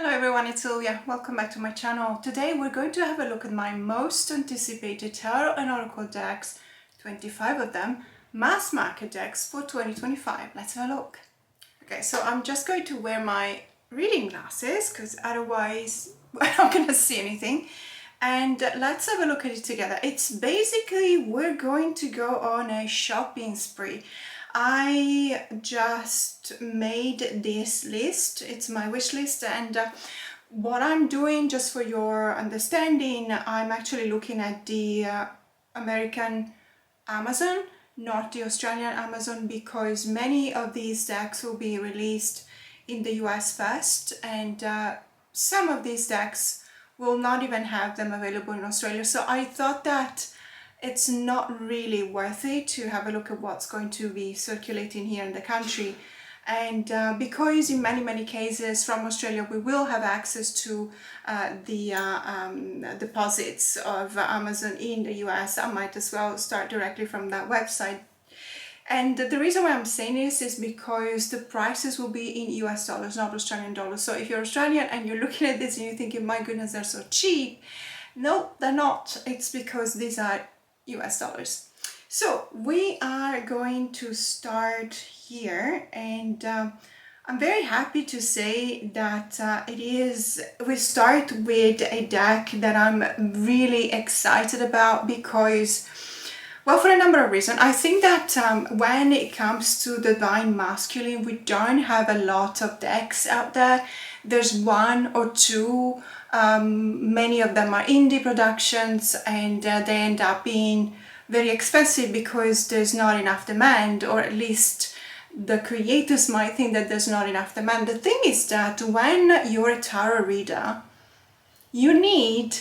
Hello everyone, it's Silvia. Welcome back to my channel. Today we're going to have a look at my most anticipated tarot and oracle decks, 25 of them, mass market decks for 2025. Let's have a look. Okay, so I'm just going to wear my reading glasses because otherwise we're not going to see anything. And let's have a look at it together. It's basically, we're going to go on a shopping spree. I just made this list. It's my wish list, and what I'm doing, just for your understanding, I'm actually looking at the American Amazon, not the Australian Amazon, because many of these decks will be released in the US first, and some of these decks will not even have them available in Australia. So I thought that it's not really worth it to have a look at what's going to be circulating here in the country. And because in many cases from Australia we will have access to the deposits of Amazon in the US, I might as well start directly from that website. And the reason why I'm saying this is because the prices will be in US dollars, not Australian dollars. So if you're Australian and you're looking at this and you're thinking, my goodness, they're so cheap. No, they're not. It's because these are US dollars. So we are going to start here, and I'm very happy to say that we start with a deck that I'm really excited about because, well, for a number of reasons. I think that when it comes to the divine masculine, we don't have a lot of decks out there. There's one or two. Many of them are indie productions, and they end up being very expensive because there's not enough demand, or at least the creators might think that there's not enough demand. The thing is that when you're a tarot reader, you need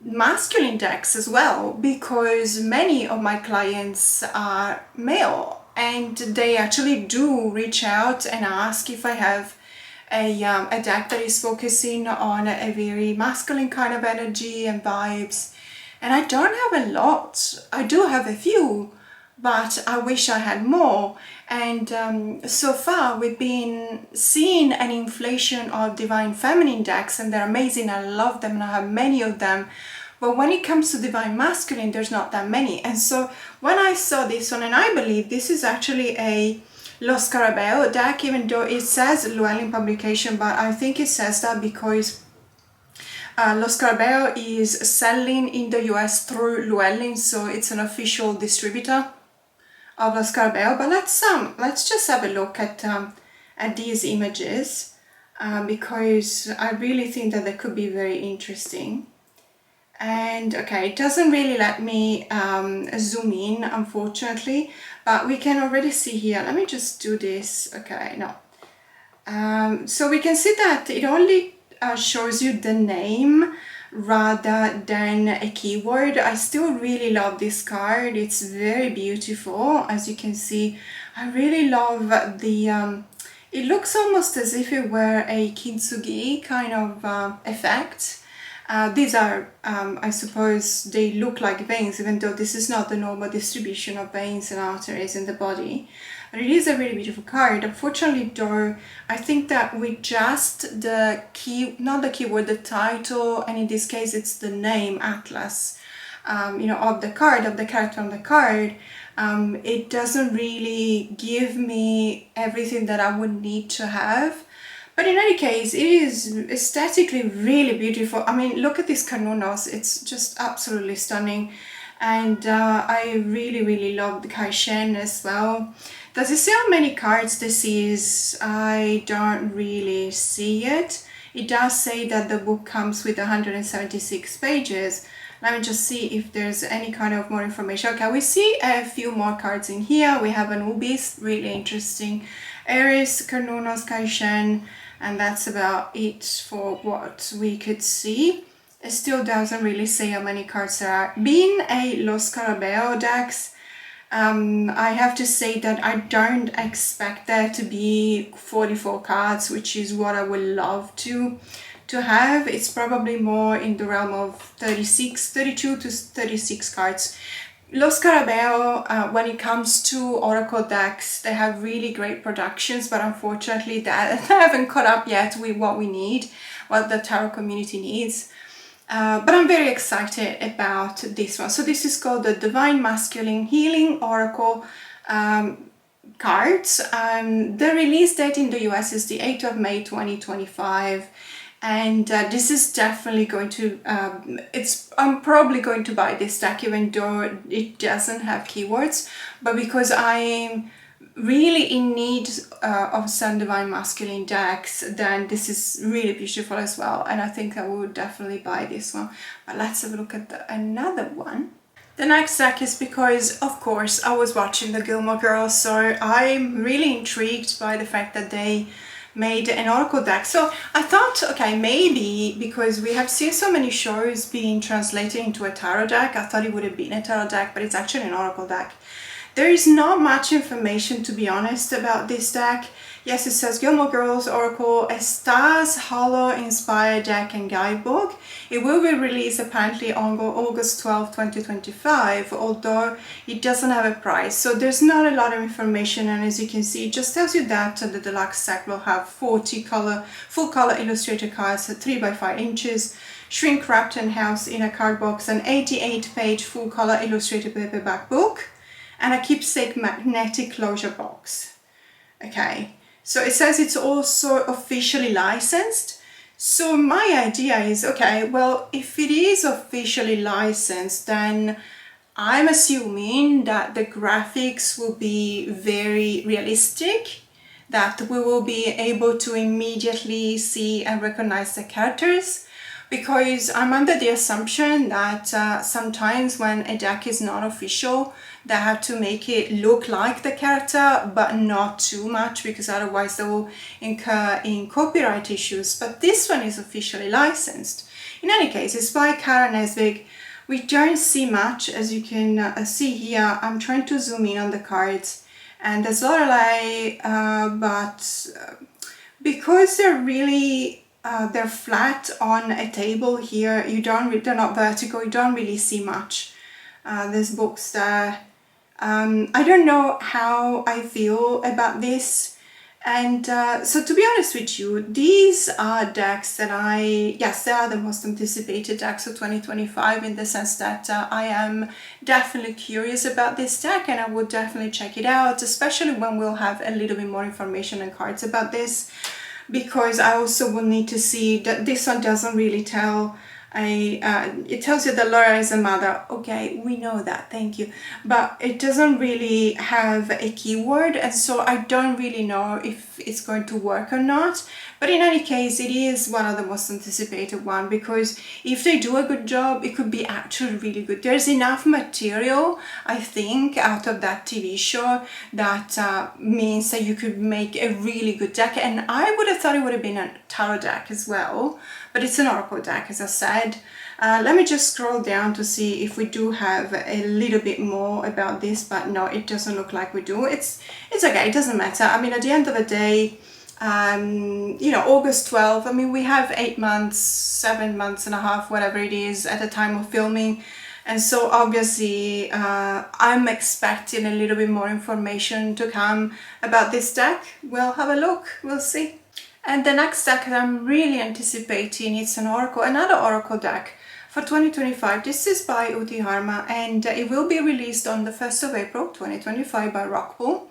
masculine decks as well, because many of my clients are male and they actually do reach out and ask if I have a deck that is focusing on a very masculine kind of energy and vibes. And I don't have a lot. I do have a few, but I wish I had more. And so far we've been seeing an inflation of divine feminine decks, and they're amazing. I love them and I have many of them. But when it comes to divine masculine, there's not that many. And so when I saw this one, and I believe this is actually a Lo Scarabeo deck, even though it says Llewellyn publication, but I think it says that because Lo Scarabeo is selling in the US through Llewellyn, so it's an official distributor of Lo Scarabeo. But let's just have a look at these images because I really think that they could be very interesting. And okay, it doesn't really let me zoom in, unfortunately, but we can already see here. Let me just do this. Okay, no. So we can see that it only shows you the name rather than a keyword. I still really love this card. It's very beautiful. As you can see, I really love the it looks almost as if it were a kintsugi kind of effect. These are, I suppose, they look like veins, even though this is not the normal distribution of veins and arteries in the body. But it is a really beautiful card. Unfortunately, though, I think that with just the not the keyword, the title, and in this case, it's the name Atlas, of the card, of the character on the card, it doesn't really give me everything that I would need to have. But in any case, it is aesthetically really beautiful. I mean, look at these canunos. It's just absolutely stunning. And I really love the Kaishen as well. Does it say how many cards this is? I don't really see it. It does say that the book comes with 176 pages. Let me just see if there's any kind of more information. Okay, we see a few more cards in here. We have Anubis, really interesting. Aries, Carnunos, Kaishen, and that's about it for what we could see. It still doesn't really say how many cards there are. Being a Lo Scarabeo decks, I have to say that I don't expect there to be 44 cards, which is what I would love to have. It's probably more in the realm of 32 to 36 cards. Lo Scarabeo, when it comes to Oracle decks, they have really great productions, but unfortunately that they haven't caught up yet with what we need, what the tarot community needs. But I'm very excited about this one. So this is called the Divine Masculine Healing Oracle cards. The release date in the US is the 8th of May 2025. And this is definitely going to, I'm probably going to buy this deck even though it doesn't have keywords, but because I'm really in need of some Divine Masculine decks, then this is really beautiful as well. And I think I will definitely buy this one. But let's have a look at another one. The next deck is because, of course, I was watching the Gilmore Girls, so I'm really intrigued by the fact that they made an oracle deck. So I thought, okay, maybe because we have seen so many shows being translated into a tarot deck, I thought it would have been a tarot deck, but it's actually an oracle deck. There is not much information, to be honest, about this deck. Yes, it says Gilmore Girls Oracle, a Stars Hollow inspired deck and guidebook. It will be released apparently on August 12, 2025, although it doesn't have a price. So there's not a lot of information, and as you can see, it just tells you that the deluxe deck will have 40 full color illustrated cards at 3 by 5 inches, shrink wrapped and housed in a card box, an 88-page full color illustrated paperback book, and a keepsake magnetic closure box. Okay. So it says it's also officially licensed. So my idea is, okay, well, if it is officially licensed, then I'm assuming that the graphics will be very realistic, that we will be able to immediately see and recognize the characters, because I'm under the assumption that sometimes when a deck is not official, they have to make it look like the character, but not too much, because otherwise they will incur in copyright issues. But this one is officially licensed. In any case, it's by Karen Nesvig. We don't see much, as you can see here. I'm trying to zoom in on the cards, and there's Lorelei, but because they're really they're flat on a table here, they're not vertical, you don't really see much. There's books there. I don't know how I feel about this, and so to be honest with you, these are decks that yes, they are the most anticipated decks of 2025, in the sense that I am definitely curious about this deck, and I would definitely check it out, especially when we'll have a little bit more information and cards about this, because I also will need to see that this one doesn't really tell. It tells you that Laura is a mother. Okay, we know that, thank you. But it doesn't really have a keyword, and so I don't really know if it's going to work or not. But in any case, it is one of the most anticipated one, because if they do a good job, it could be actually really good. There's enough material, I think, out of that TV show that means that you could make a really good deck. And I would have thought it would have been a tarot deck as well, but it's an oracle deck, as I said. Let me just scroll down to see if we do have a little bit more about this, but no, it doesn't look like we do. It's okay, it doesn't matter. I mean, at the end of the day, you know, August 12th, I mean, we have 8 months, 7 months and a half, whatever it is, at the time of filming. And so obviously I'm expecting a little bit more information to come about this deck. We'll have a look, we'll see. And the next deck that I'm really anticipating, it's another oracle deck for 2025. This is by Uti Harma, and it will be released on the 1st of April 2025 by Rockpool.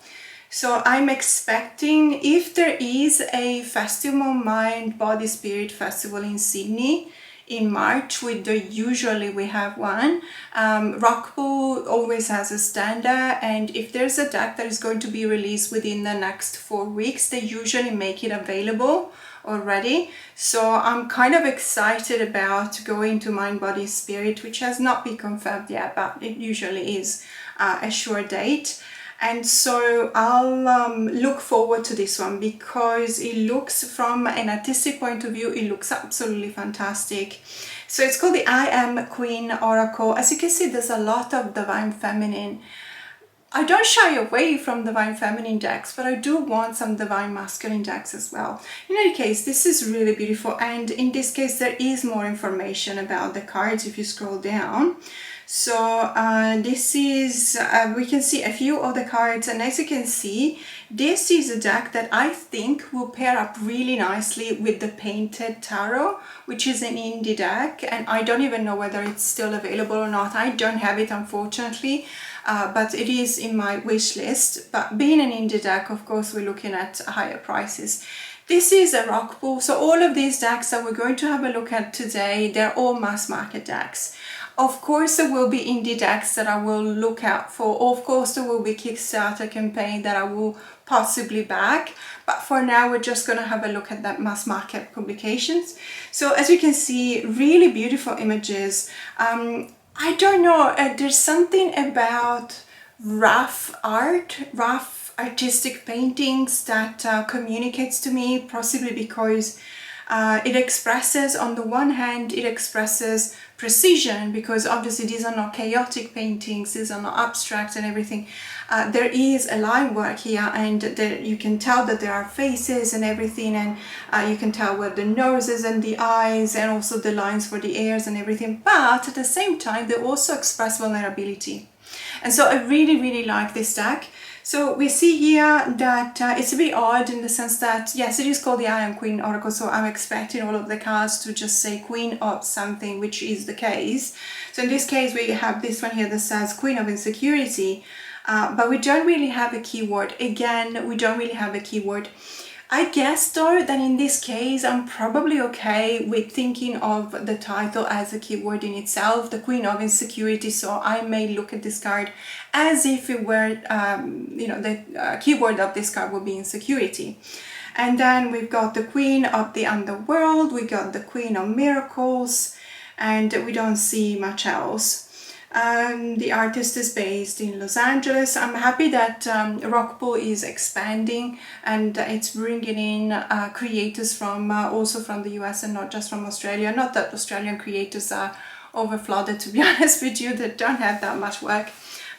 So I'm expecting, if there is a festival, Mind, Body, Spirit Festival in Sydney in March, usually we have one. Rockpool always has a stand there, and if there's a deck that is going to be released within the next 4 weeks, they usually make it available already. So I'm kind of excited about going to Mind, Body, Spirit, which has not been confirmed yet, but it usually is a sure date. And so I'll look forward to this one, because it looks, from an artistic point of view, it looks absolutely fantastic. So it's called the I Am Queen Oracle. As you can see, there's a lot of Divine Feminine. I don't shy away from Divine Feminine decks, but I do want some Divine Masculine decks as well. In any case, this is really beautiful, and in this case there is more information about the cards if you scroll down. So this is, we can see a few of the cards, and as you can see, this is a deck that I think will pair up really nicely with the Painted Tarot, which is an indie deck, and I don't even know whether it's still available or not. I don't have it, unfortunately, but it is in my wish list. But being an indie deck, of course, we're looking at higher prices. This is a rock pool, so all of these decks that we're going to have a look at today, they're all mass market decks. Of course, there will be indie decks that I will look out for. Of course, there will be Kickstarter campaign that I will possibly back. But for now, we're just going to have a look at that mass market publications. So as you can see, really beautiful images. I don't know, there's something about rough art, rough artistic paintings that communicates to me, possibly because it expresses, on the one hand, it expresses precision, because obviously these are not chaotic paintings, these are not abstract and everything. There is a line work here, and you can tell that there are faces and everything, and you can tell where the noses and the eyes, and also the lines for the ears and everything. But at the same time, they also express vulnerability. And so I really, really like this deck. So we see here that it's a bit odd in the sense that, yes, it is called the Iron Queen Oracle, so I'm expecting all of the cards to just say Queen of something, which is the case. So in this case, we have this one here that says Queen of Insecurity, but we don't really have a keyword. Again, we don't really have a keyword. I guess though that in this case I'm probably okay with thinking of the title as a keyword in itself, the Queen of Insecurity, so I may look at this card as if it were, you know, the keyword of this card would be insecurity. And then we've got the Queen of the Underworld, we got the Queen of Miracles, and we don't see much else. The artist is based in Los Angeles. I'm happy that Rockpool is expanding and it's bringing in creators from also from the US and not just from Australia. Not that Australian creators are overflooded, to be honest with you, they don't have that much work.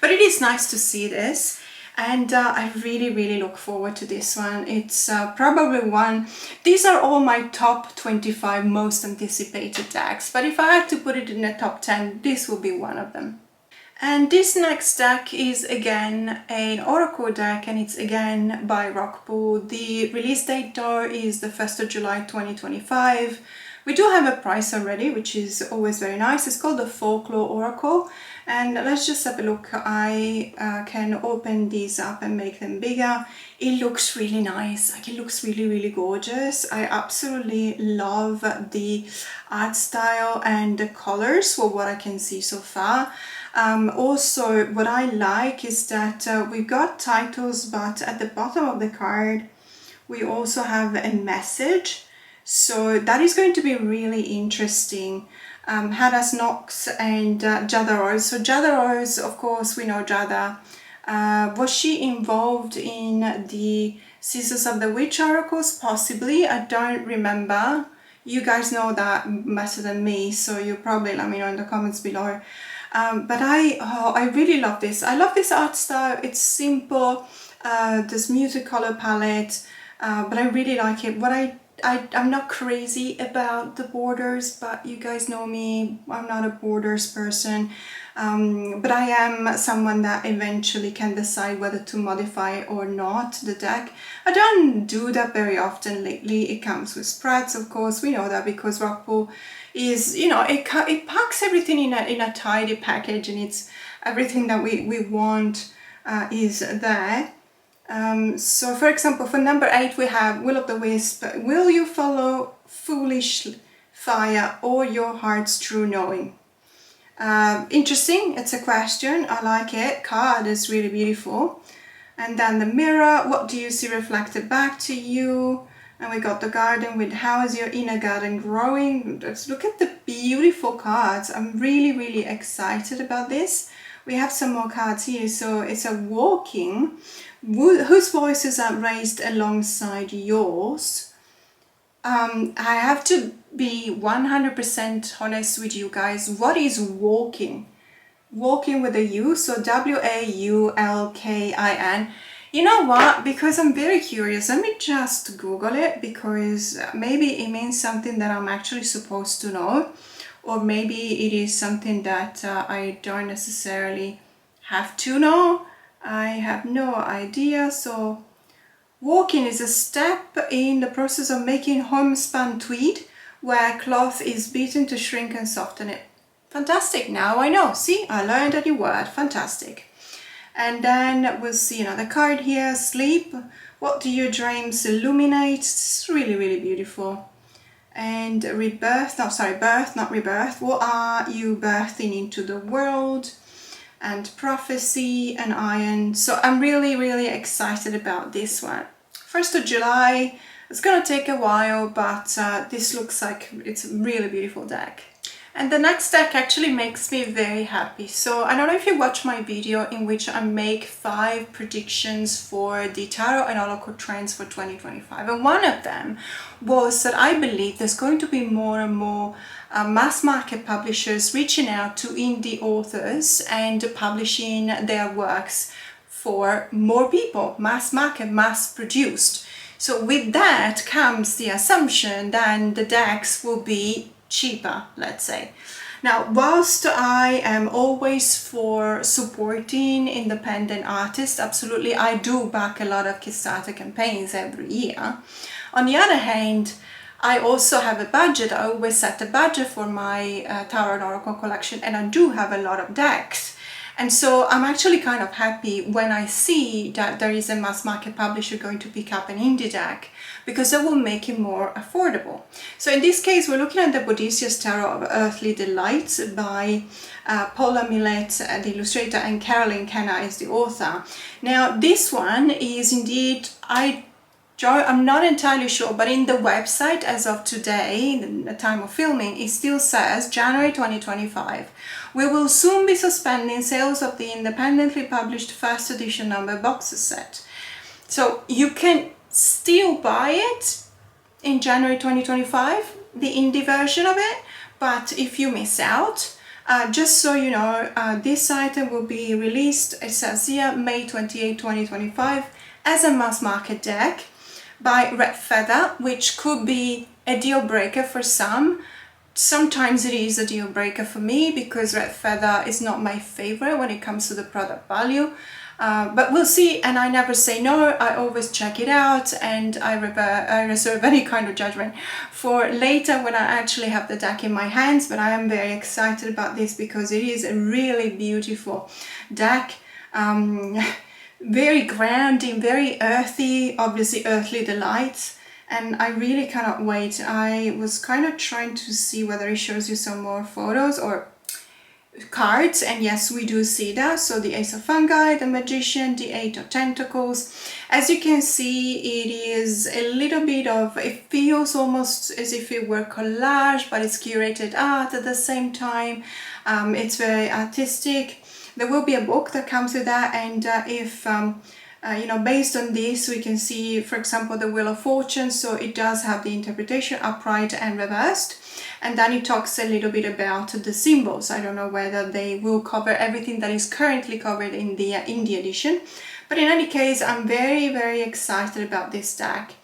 But it is nice to see this. And I really, really look forward to this one. It's probably one, these are all my top 25 most anticipated decks, but if I had to put it in the top 10, this will be one of them. And this next deck is again an Oracle deck, and it's again by Rockpool. The release date though is the 1st of July 2025. We do have a price already, which is always very nice. It's called the Folklore Oracle. And let's just have a look. I can open these up and make them bigger. It looks really nice. Like, it looks really, really gorgeous. I absolutely love the art style and the colors for what I can see so far. Also, what I like is that we've got titles, but at the bottom of the card, we also have a message. So that is going to be really interesting. Hadas Nox and Jada Rose. So Jada Rose, of course, we know Jada. Was she involved in the Scissors of the Witch oracles? Possibly, I don't remember. You guys know that better than me, so you probably let me know in the comments below. But I really love this. I love this art style. It's simple, this muted color palette, but I really like it. I'm not crazy about the borders, but you guys know me, I'm not a borders person, but I am someone that eventually can decide whether to modify or not the deck. I don't do that very often lately. It comes with spreads, of course, we know that, because Rockpool is, you know, it packs everything in a tidy package, and it's everything that we want is there. So for example, for number 8 we have Will of the Wisp. Will you follow foolish fire or your heart's true knowing? Interesting, it's a question. I like it. Card is really beautiful. And then the Mirror, what do you see reflected back to you? And we got the Garden with how is your inner garden growing? Let's look at the beautiful cards. I'm really, really excited about this. We have some more cards here. So it's a walking. Whose voices are raised alongside yours? I have to be 100% honest with you guys. What is walking? Walking with a U, so W-A-U-L-K-I-N. You know what? Because I'm very curious, let me just Google it, because maybe it means something that I'm actually supposed to know. or maybe it is something that I don't necessarily have to know. I have no idea. So walking is a step in the process of making homespun tweed where cloth is beaten to shrink and soften it. Fantastic, now I know. See, I learned a new word, fantastic. And then we'll see another card here, sleep. What do your dreams illuminate? It's really, really beautiful. And rebirth, no, sorry, birth, not rebirth. What are you birthing into the world? And prophecy and iron. So I'm really, really excited about this one. 1st of July, it's gonna take a while, but this looks like it's a really beautiful deck. And the next deck actually makes me very happy. So I don't know if you watched my video in which I make 5 predictions for the Tarot and Oracle trends for 2025. And one of them was that I believe there's going to be more and more mass market publishers reaching out to indie authors and publishing their works for more people, mass market, mass produced. So with that comes the assumption that the decks will be cheaper, let's say. Now, whilst I am always for supporting independent artists, absolutely, I do back a lot of Kickstarter campaigns every year. On the other hand, I also have a budget. I always set a budget for my Tarot and Oracle collection, and I do have a lot of decks. And so I'm actually kind of happy when I see that there is a mass market publisher going to pick up an indie deck, because that will make it more affordable. So in this case, we're looking at the Bodhia Tarot of Earthly Delights by Paula Millett, the illustrator, and Carolyn Kenna is the author. Now, this one is indeed, I'm not entirely sure, but in the website as of today, the time of filming, it still says January 2025. We will soon be suspending sales of the independently published first edition number boxes set. So you can still buy it in January 2025, the indie version of it, but if you miss out, just so you know, this item will be released, it says here, May 28, 2025, as a mass market deck by Red Feather, which could be a deal breaker for some. Sometimes it is a deal breaker for me because Red Feather is not my favorite when it comes to the product value. But we'll see, and I never say no. I always check it out, and I reserve any kind of judgment for later when I actually have the deck in my hands. But I am very excited about this because it is a really beautiful deck. Very grounding, very earthy, obviously Earthly Delights, and I really cannot wait. I was kind of trying to see whether it shows you some more photos or cards, and yes, we do see that. So the Ace of Fungi, the Magician, the Eight of Pentacles. As you can see, it is a little bit of, it feels almost as if it were collage, but it's curated art at the same time. It's very artistic. There will be a book that comes with that, and if you know, based on this, we can see, for example, the Wheel of Fortune. So it does have the interpretation upright and reversed, and then it talks a little bit about the symbols. I don't know whether they will cover everything that is currently covered in the indie edition, but in any case, I'm very, very excited about this deck,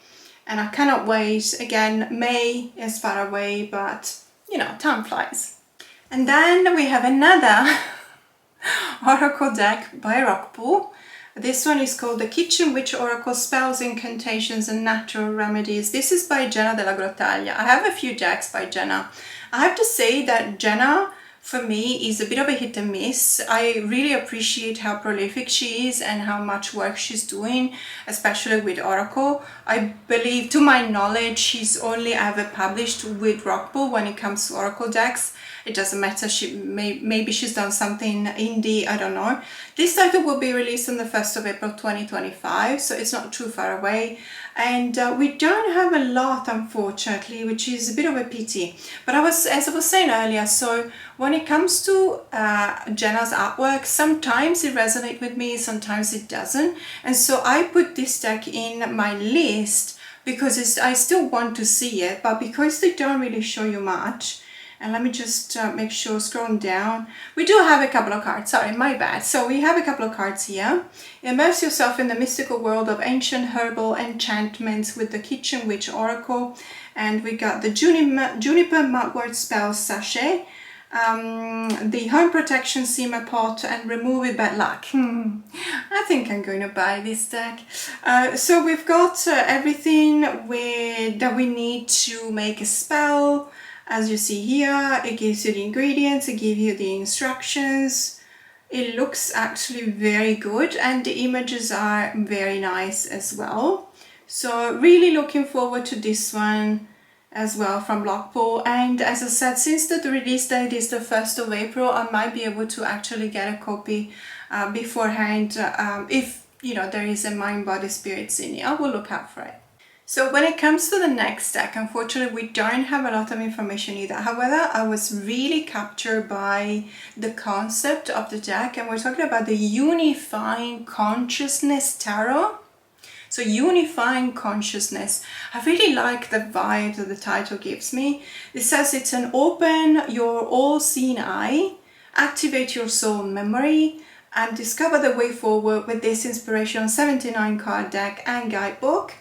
and I cannot wait. Again, May is far away, but you know, time flies. And then we have another Oracle deck by Rockpool. This one is called the Kitchen Witch Oracle Spells, Incantations and Natural Remedies. This is by Jenna della Grottaglia. I have a few decks by Jenna. I have to say that Jenna, for me, is a bit of a hit and miss. I really appreciate how prolific she is and how much work she's doing, especially with Oracle. I believe, to my knowledge, she's only ever published with Rockpool when it comes to Oracle decks. It doesn't matter, maybe she's done something indie, I don't know. This title will be released on the 1st of April 2025, so it's not too far away. And we don't have a lot, unfortunately, which is a bit of a pity. But as I was saying earlier, so when it comes to Jenna's artwork, sometimes it resonates with me, sometimes it doesn't. And so I put this deck in my list because I still want to see it, but because they don't really show you much. And let me just make sure, scroll down. We do have a couple of cards, sorry, my bad. So we have a couple of cards here. Immerse yourself in the mystical world of ancient herbal enchantments with the Kitchen Witch Oracle. And we got the Juniper Mugwort Spell Sachet, the Home Protection Simmer Pot, and Remove It Bad Luck. I think I'm going to buy this deck. So we've got everything that we need to make a spell. As you see here, it gives you the ingredients, it gives you the instructions. It looks actually very good, and the images are very nice as well. So really looking forward to this one as well from Blackpool. And as I said, since the release date is the 1st of April, I might be able to actually get a copy beforehand. If you know there is a Mind, Body, Spirit in it, I will look out for it. So when it comes to the next deck, unfortunately we don't have a lot of information either. However, I was really captured by the concept of the deck, and we're talking about the Unifying Consciousness Tarot. So Unifying Consciousness. I really like the vibe that the title gives me. It says it's an open your all-seeing eye, activate your soul memory, and discover the way forward with this inspirational 79 card deck and guidebook.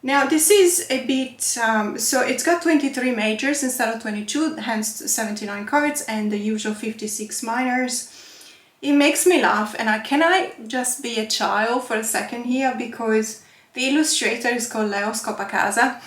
Now this is a bit, so it's got 23 majors instead of 22, hence 79 cards and the usual 56 minors. It makes me laugh, and can I just be a child for a second here, because the illustrator is called Leo Scopacasa.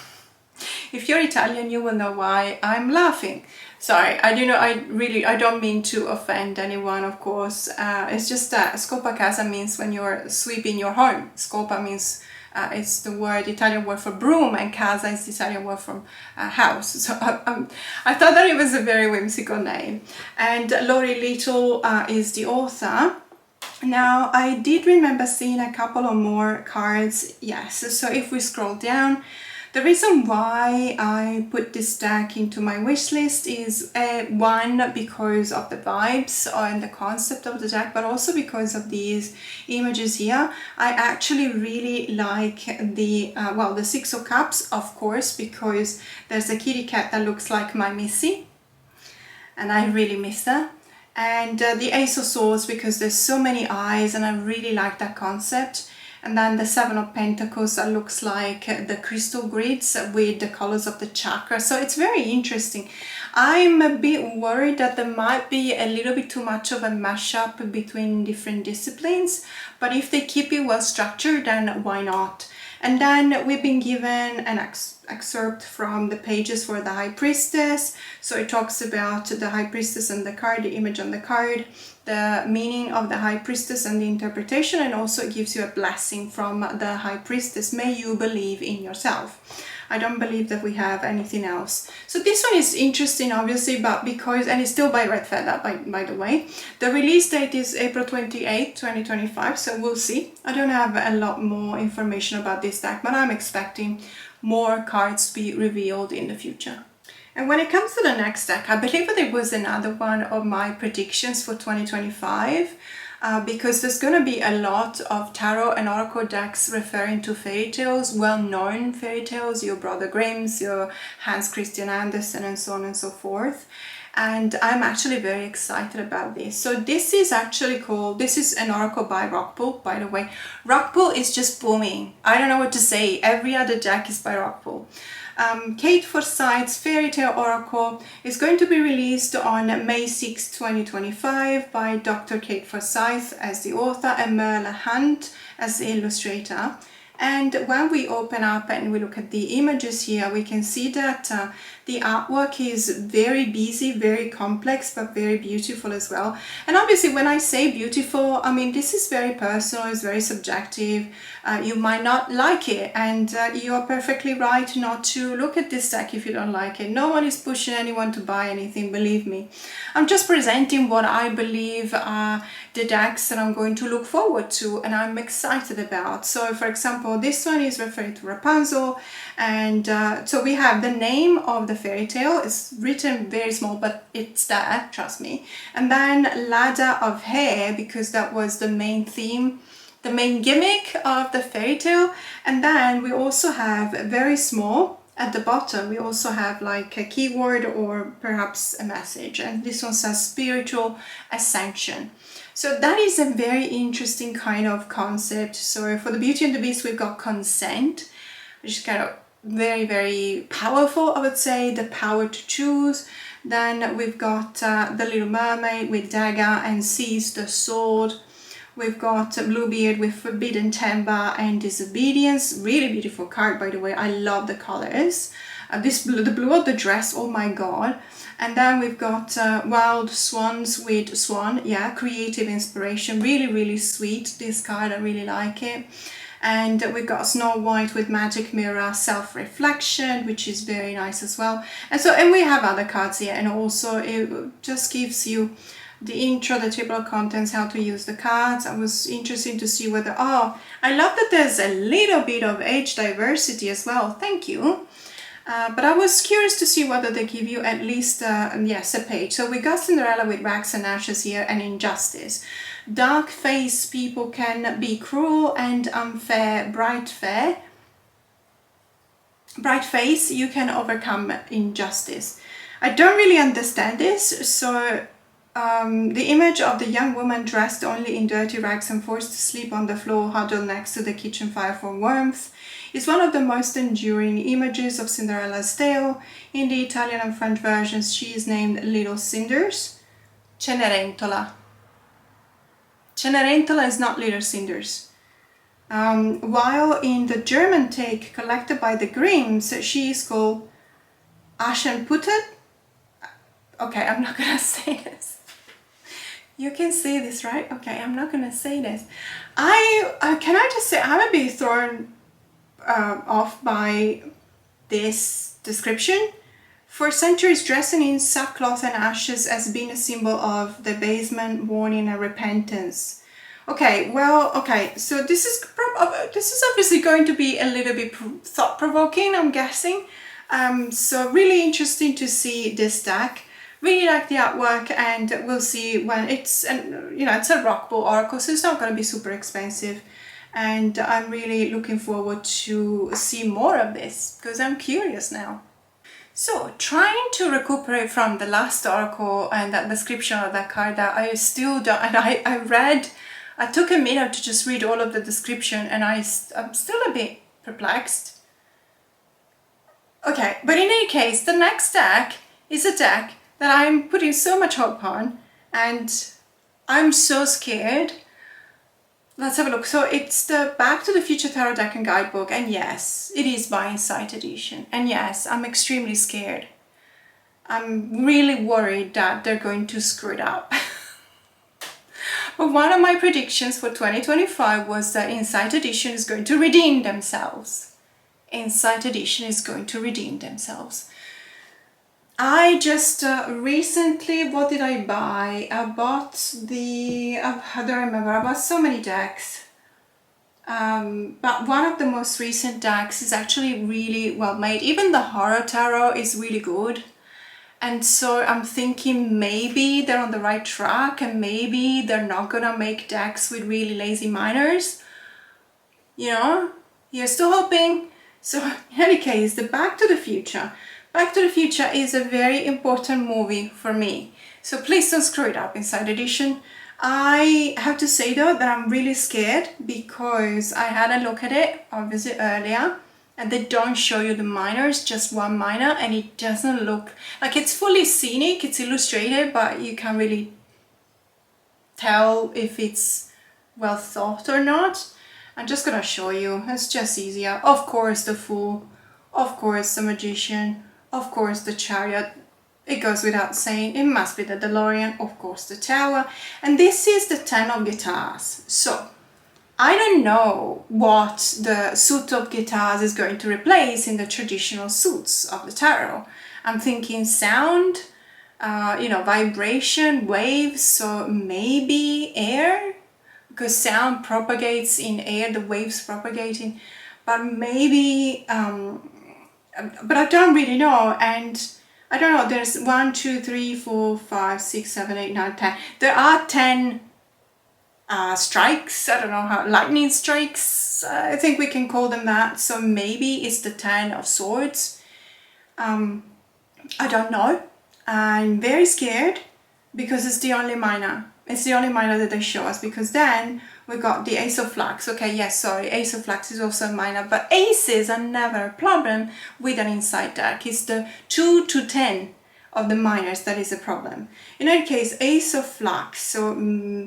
If you're Italian, you will know why I'm laughing. Sorry, I don't mean to offend anyone, of course. It's just that Scopacasa means when you're sweeping your home. Scopa means it's the Italian word for broom, and casa is the Italian word for house. So I thought that it was a very whimsical name. And Laurie Little is the author. Now, I did remember seeing a couple of more cards, yes. So if we scroll down, the reason why I put this deck into my wish list is one, because of the vibes and the concept of the deck, but also because of these images here. I actually really like the the Six of Cups, of course, because there's a kitty cat that looks like my Missy, and I really miss her. And the Ace of Swords, because there's so many eyes, and I really like that concept. And then the Seven of Pentacles that looks like the crystal grids with the colors of the chakra. So it's very interesting. I'm a bit worried that there might be a little bit too much of a mashup between different disciplines, but if they keep it well structured, then why not? And then we've been given an excerpt from the pages for the High Priestess. So it talks about the High Priestess and the card, the image on the card, the meaning of the High Priestess and the interpretation, and also it gives you a blessing from the High Priestess. May you believe in yourself. I don't believe that we have anything else. So this one is interesting, obviously, but because, and it's still by Red Feather, by the way. The release date is April 28, 2025, so we'll see. I don't have a lot more information about this deck, but I'm expecting more cards to be revealed in the future. And when it comes to the next deck, I believe that it was another one of my predictions for 2025. Because there's going to be a lot of tarot and oracle decks referring to fairy tales, well-known fairy tales, your Brother Grimm's, your Hans Christian Andersen, and so on and so forth. And I'm actually very excited about this. So this is actually called, this is an oracle by Rockpool, by the way. Rockpool is just booming. I don't know what to say. Every other deck is by Rockpool. Kate Forsyth's Fairy Tale Oracle is going to be released on May 6, 2025 by Dr. Kate Forsyth as the author and Merle Hunt as the illustrator. And when we open up and we look at the images here, we can see that the artwork is very busy, very complex, but very beautiful as well. And obviously when I say beautiful, I mean this is very personal, it's very subjective. You might not like it, and you are perfectly right not to look at this deck if you don't like it. No one is pushing anyone to buy anything, believe me. I'm just presenting what I believe are the decks that I'm going to look forward to and I'm excited about. So for example, this one is referring to Rapunzel, and so we have the name of the fairy tale. It's written very small, but it's there, trust me. And then Ladder of Hair, because that was the main theme, the main gimmick of the fairy tale. And then we also have very small at the bottom, we also have like a keyword or perhaps a message, and this one says spiritual ascension. So that is a very interesting kind of concept. So for the Beauty and the Beast, we've got consent, which is kind of very, very powerful, I would say, the power to choose. Then we've got the Little Mermaid with dagger and seize the sword. We've got Bluebeard with forbidden temper and disobedience. Really beautiful card, by the way. I love the colors. This blue, the blue of the dress, oh my god. And then we've got Wild Swans with Swan. Yeah, creative inspiration. Really, really sweet. This card, I really like it. And we've got Snow White with Magic Mirror, Self-Reflection, which is very nice as well. And we have other cards here, and also it just gives you the intro, the table of contents, how to use the cards. I was interested to see whether, oh, I love that there's a little bit of age diversity as well. Thank you. But I was curious to see whether they give you at least, yes, a page. So we got Cinderella with Rags and Ashes here, and Injustice. Dark face people can be cruel and unfair. Bright face, you can overcome injustice. I don't really understand this. So the image of the young woman dressed only in dirty rags and forced to sleep on the floor, huddled next to the kitchen fire for warmth, is one of the most enduring images of Cinderella's tale. In the Italian and French versions, she is named Little Cinders. Cenerentola. Cenerentola is not Little Cinders. While in the German take collected by the Grimms, she is called Aschenputtel. Okay, I'm not gonna say this. You can say this, right? Okay, I'm not gonna say this. Can I just say, I'm a bit thrown off by this description. For centuries, dressing in sackcloth and ashes has been a symbol of debasement, mourning, and repentance. Okay, well, okay, so this is obviously going to be a little bit thought-provoking, I'm guessing. So really interesting to see this deck. Really like the artwork, and we'll see when it's, and you know, it's a Rockable Oracle, so it's not going to be super expensive. And I'm really looking forward to see more of this because I'm curious now. So, trying to recuperate from the last oracle and that description of that card that I still don't, and I took a minute to just read all of the description, and I'm still a bit perplexed. Okay, but in any case, the next deck is a deck that I'm putting so much hope on, and I'm so scared. Let's have a look. So it's the Back to the Future Tarot Deck and Guidebook, and yes, it is by Insight Edition. And yes, I'm extremely scared. I'm really worried that they're going to screw it up. But one of my predictions for 2025 was that Insight Edition is going to redeem themselves. Insight Edition is going to redeem themselves. I just recently, what did I buy? I bought I don't remember, I bought so many decks. But one of the most recent decks is actually really well made. Even the Horror Tarot is really good. And so I'm thinking maybe they're on the right track, and maybe they're not gonna make decks with really lazy minors. You know, here's to hoping. So in any case, the Back to the Future. Back to the Future is a very important movie for me. So please don't screw it up, Insight Edition. I have to say though that I'm really scared because I had a look at it obviously earlier, and they don't show you the minors, just one minor, and it doesn't look like it's fully scenic, it's illustrated, but you can't really tell if it's well thought or not. I'm just gonna show you, it's just easier. Of course the Fool, of course the Magician, of course the Chariot, it goes without saying, it must be the DeLorean, of course the Tower, and this is the 10 of Guitars. So, I don't know what the suit of guitars is going to replace in the traditional suits of the tarot. I'm thinking sound, you know, vibration, waves, so maybe air, because sound propagates in air, the waves propagating, but maybe, but I don't really know. And I don't know, there's 1, 2, 3, 4, 5, 6, 7, 8, 9, 10. There are 10 strikes, I don't know how, lightning strikes, I think we can call them that. So maybe it's the 10 of Swords. I don't know. I'm very scared because it's the only minor. It's the only minor that they show us, because then we got the Ace of Flags. Okay, yes, sorry, Ace of Flags is also a minor, but aces are never a problem with an inside deck. It's the 2 to 10 of the minors that is a problem. In any case, Ace of Flags. So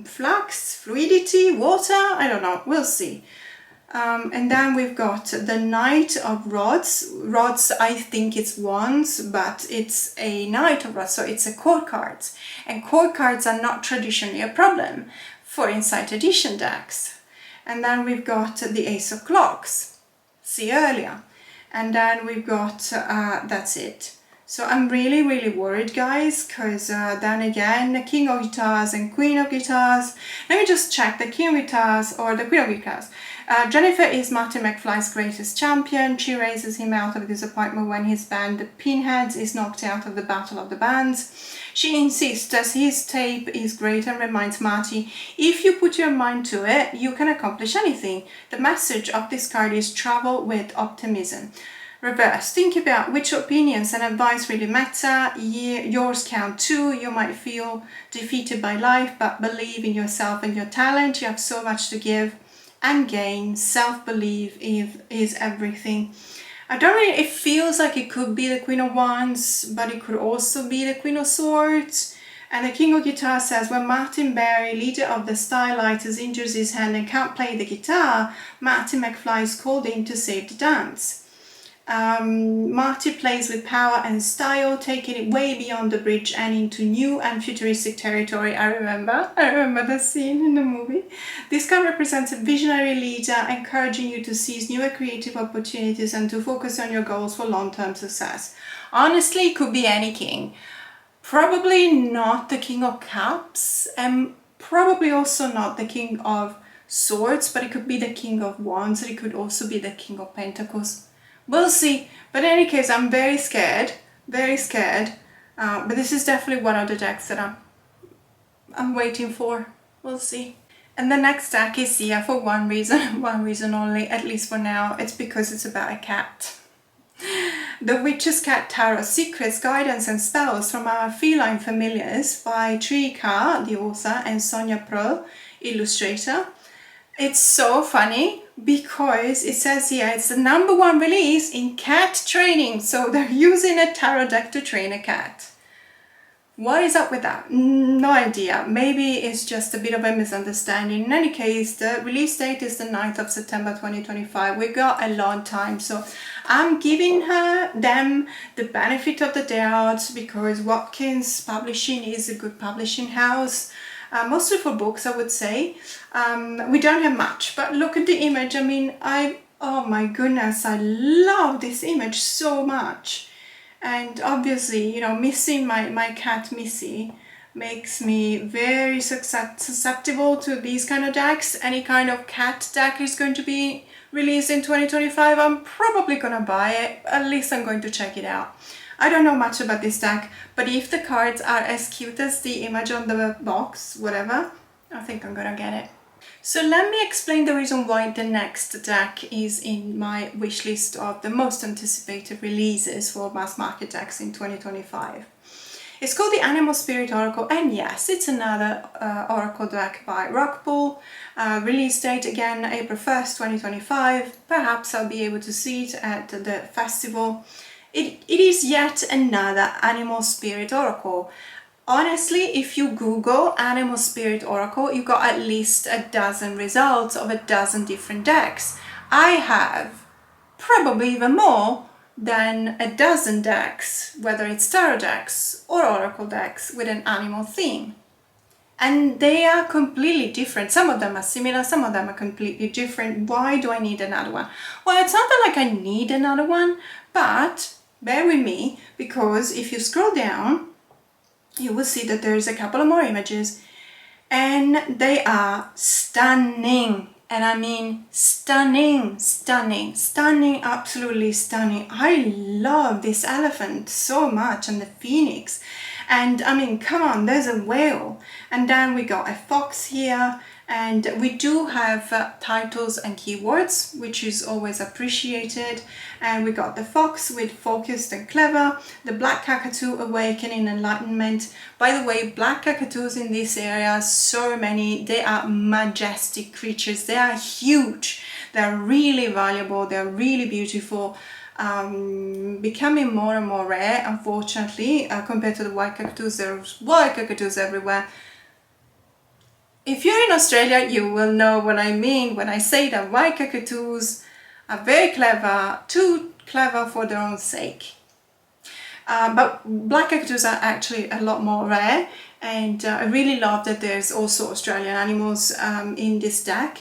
flux, fluidity, water, I don't know, we'll see. And then we've got the Knight of Rods. Rods, I think it's wands, but it's a Knight of Rods, so it's a court cards. And court cards are not traditionally a problem for Inside Edition decks. And then we've got the Ace of Clocks, see earlier. And then we've got, that's it. So I'm really, really worried, guys, because then again, the King of Guitars and Queen of Guitars. Let me just check the King of Guitars or the Queen of Guitars. Jennifer is Marty McFly's greatest champion. She raises him out of disappointment when his band, the Pinheads, is knocked out of the Battle of the Bands. She insists that his tape is great and reminds Marty, if you put your mind to it, you can accomplish anything. The message of this card is travel with optimism. Reverse, think about which opinions and advice really matter. Yours count too. You might feel defeated by life, but believe in yourself and your talent. You have so much to give and gain. Self-belief is everything. I don't really, it feels like it could be the Queen of Wands, but it could also be the Queen of Swords. And the King of Guitar says, when Martin Barry, leader of the Stylighters, injures his hand and can't play the guitar, Marty McFly is called in to save the dance. Marty plays with power and style, taking it way beyond the bridge and into new and futuristic territory. I remember the scene in the movie. This card represents a visionary leader, encouraging you to seize newer creative opportunities and to focus on your goals for long-term success. Honestly, it could be any king. Probably not the King of Cups, and probably also not the King of Swords, but it could be the King of Wands, and it could also be the King of Pentacles. We'll see, but in any case, I'm very scared, but this is definitely one of the decks that I'm waiting for. We'll see. And the next deck is here for one reason only, at least for now. It's because it's about a cat. The Witch's Cat Tarot, Secrets, Guidance and Spells from Our Feline Familiars by Trika, the author, and Sonia Pro, illustrator. It's so funny because it says here it's the #1 release in cat training. So they're using a tarot deck to train a cat. What is up with that? No idea. Maybe it's just a bit of a misunderstanding. In any case, the release date is the 9th of September 2025. We got a long time. So I'm giving them the benefit of the doubt because Watkins Publishing is a good publishing house. Mostly for books, I would say. We don't have much, but look at the image. I mean, oh my goodness, I love this image so much. And obviously, you know, missing my cat Missy makes me very susceptible to these kind of decks. Any kind of cat deck is going to be released in 2025. I'm probably gonna buy it. At least I'm going to check it out. I don't know much about this deck, but if the cards are as cute as the image on the box, whatever, I think I'm gonna get it. So let me explain the reason why the next deck is in my wish list of the most anticipated releases for mass market decks in 2025. It's called the Animal Spirit Oracle, and yes, it's another Oracle deck by Rockpool. Release date again, April 1st, 2025. Perhaps I'll be able to see it at the festival. It is yet another Animal Spirit Oracle. Honestly, if you Google Animal Spirit Oracle, you got at least a dozen results of a dozen different decks. I have probably even more than a dozen decks, whether it's tarot decks or oracle decks with an animal theme. And they are completely different. Some of them are similar, some of them are completely different. Why do I need another one? Well, it's not that like I need another one, but bear with me, because if you scroll down, you will see that there's a couple of more images and they are stunning. And I mean stunning, stunning, stunning, absolutely stunning. I love this elephant so much, and the phoenix. And I mean, come on, there's a whale. And then we got a fox here, And we do have titles and keywords, which is always appreciated. And we got the fox with focused and clever, the black cockatoo, awakening, enlightenment. By the way, black cockatoos in this area, so many, they are majestic creatures. They are huge. They're really valuable. They're really beautiful. Becoming more and more rare, unfortunately, compared to the white cockatoos. There's white cockatoos everywhere. If you're in Australia, you will know what I mean when I say that white cockatoos are very clever, too clever for their own sake. But black cockatoos are actually a lot more rare, and I really love that there's also Australian animals in this deck.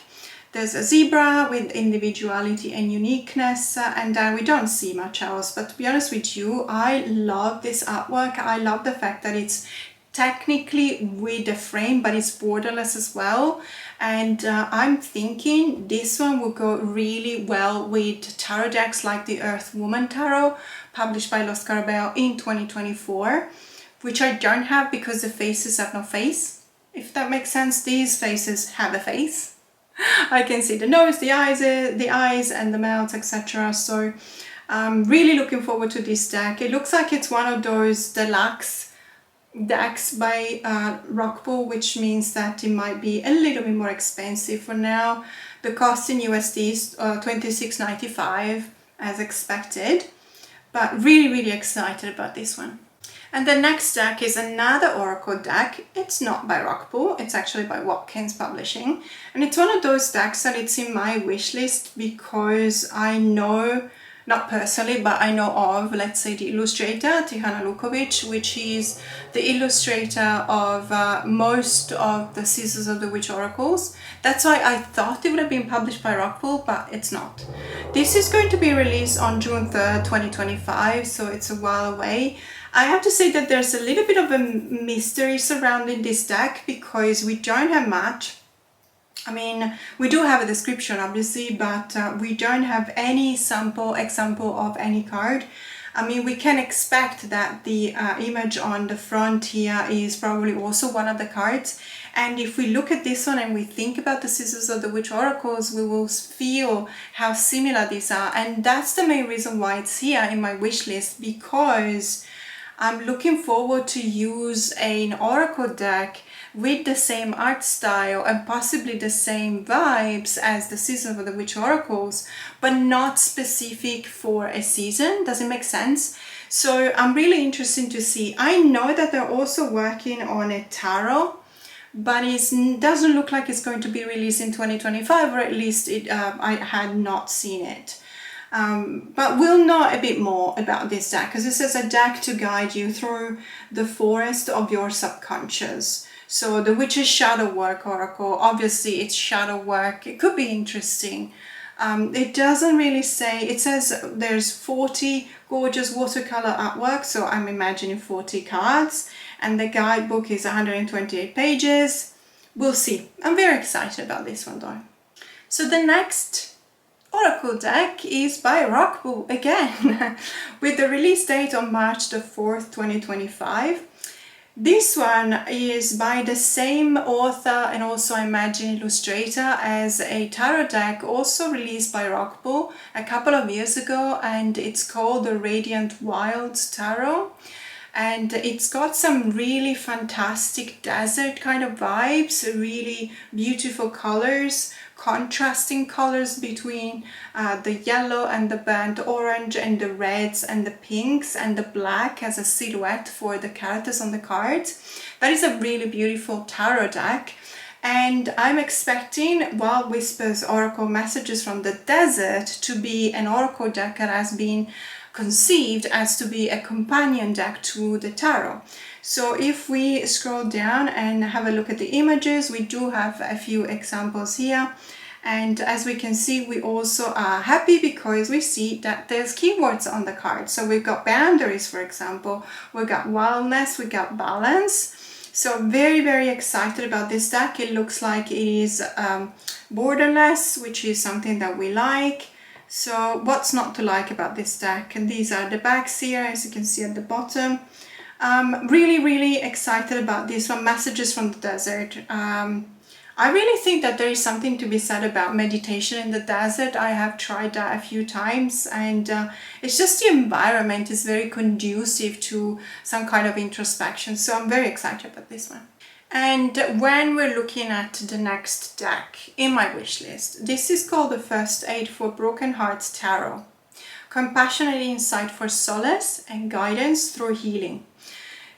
There's a zebra with individuality and uniqueness, and we don't see much else. But to be honest with you, I love this artwork. I love the fact that it's technically with the frame, but it's borderless as well. And I'm thinking this one will go really well with tarot decks like the Earth Woman Tarot, published by Los Carabeo in 2024, which I don't have because the faces have no face. If that makes sense, these faces have a face. I can see the nose, the eyes and the mouth, etc. So I'm really looking forward to this deck. It looks like it's one of those deluxe decks by Rockpool, which means that it might be a little bit more expensive for now. The cost in USD is $26.95 as expected, but really excited about this one. And the next deck is another Oracle deck. It's not by Rockpool, it's actually by Watkins Publishing, and it's one of those decks that it's in my wish list because I know, not personally, but I know of, let's say, the illustrator, Tihana Lukovic, which is the illustrator of most of the Scissors of the Witch Oracles. That's why I thought it would have been published by Rockpool, but it's not. This is going to be released on June 3rd, 2025, so it's a while away. I have to say that there's a little bit of a mystery surrounding this deck because we don't have much. I mean, we do have a description obviously, but we don't have any example of any card. I mean, we can expect that the image on the front here is probably also one of the cards. And if we look at this one and we think about the Scissors of the Witch Oracles, we will feel how similar these are. And that's the main reason why it's here in my wish list, because I'm looking forward to use an Oracle deck with the same art style and possibly the same vibes as the Season of the Witch Oracles, but not specific for a season. Does it make sense? So I'm really interested to see. I know that they're also working on a tarot, but it doesn't look like it's going to be released in 2025, or at least I had not seen it. But we'll know a bit more about this deck, because this is a deck to guide you through the forest of your subconscious. So the Witch's Shadow Work Oracle, obviously it's shadow work. It could be interesting. It doesn't really say, it says there's 40 gorgeous watercolor artwork, so I'm imagining 40 cards, and the guidebook is 128 pages. We'll see. I'm very excited about this one though. So the next Oracle deck is by Rockpool again, with the release date on March the 4th, 2025. This one is by the same author and also, I imagine, illustrator as a tarot deck also released by Rockpool a couple of years ago, and it's called the Radiant Wilds Tarot. And it's got some really fantastic desert kind of vibes, really beautiful colors, contrasting colors between the yellow and the burnt orange and the reds and the pinks and the black as a silhouette for the characters on the cards. That is a really beautiful tarot deck, and I'm expecting Wild Whispers Oracle Messages from the Desert to be an oracle deck that has been conceived as to be a companion deck to the tarot. So if we scroll down and have a look at the images, we do have a few examples here. And as we can see, we also are happy because we see that there's keywords on the card. So we've got boundaries, for example, we've got wildness, we got balance. So very excited about this deck. It looks like it is borderless, which is something that we like. So what's not to like about this deck? And these are the backs here, as you can see at the bottom. Really excited about this one, Messages from the Desert. I really think that there is something to be said about meditation in the desert. I have tried that a few times, and it's just the environment is very conducive to some kind of introspection. So I'm very excited about this one. And when we're looking at the next deck in my wish list, this is called the First Aid for Broken Hearts Tarot. Compassionate insight for solace and guidance through healing.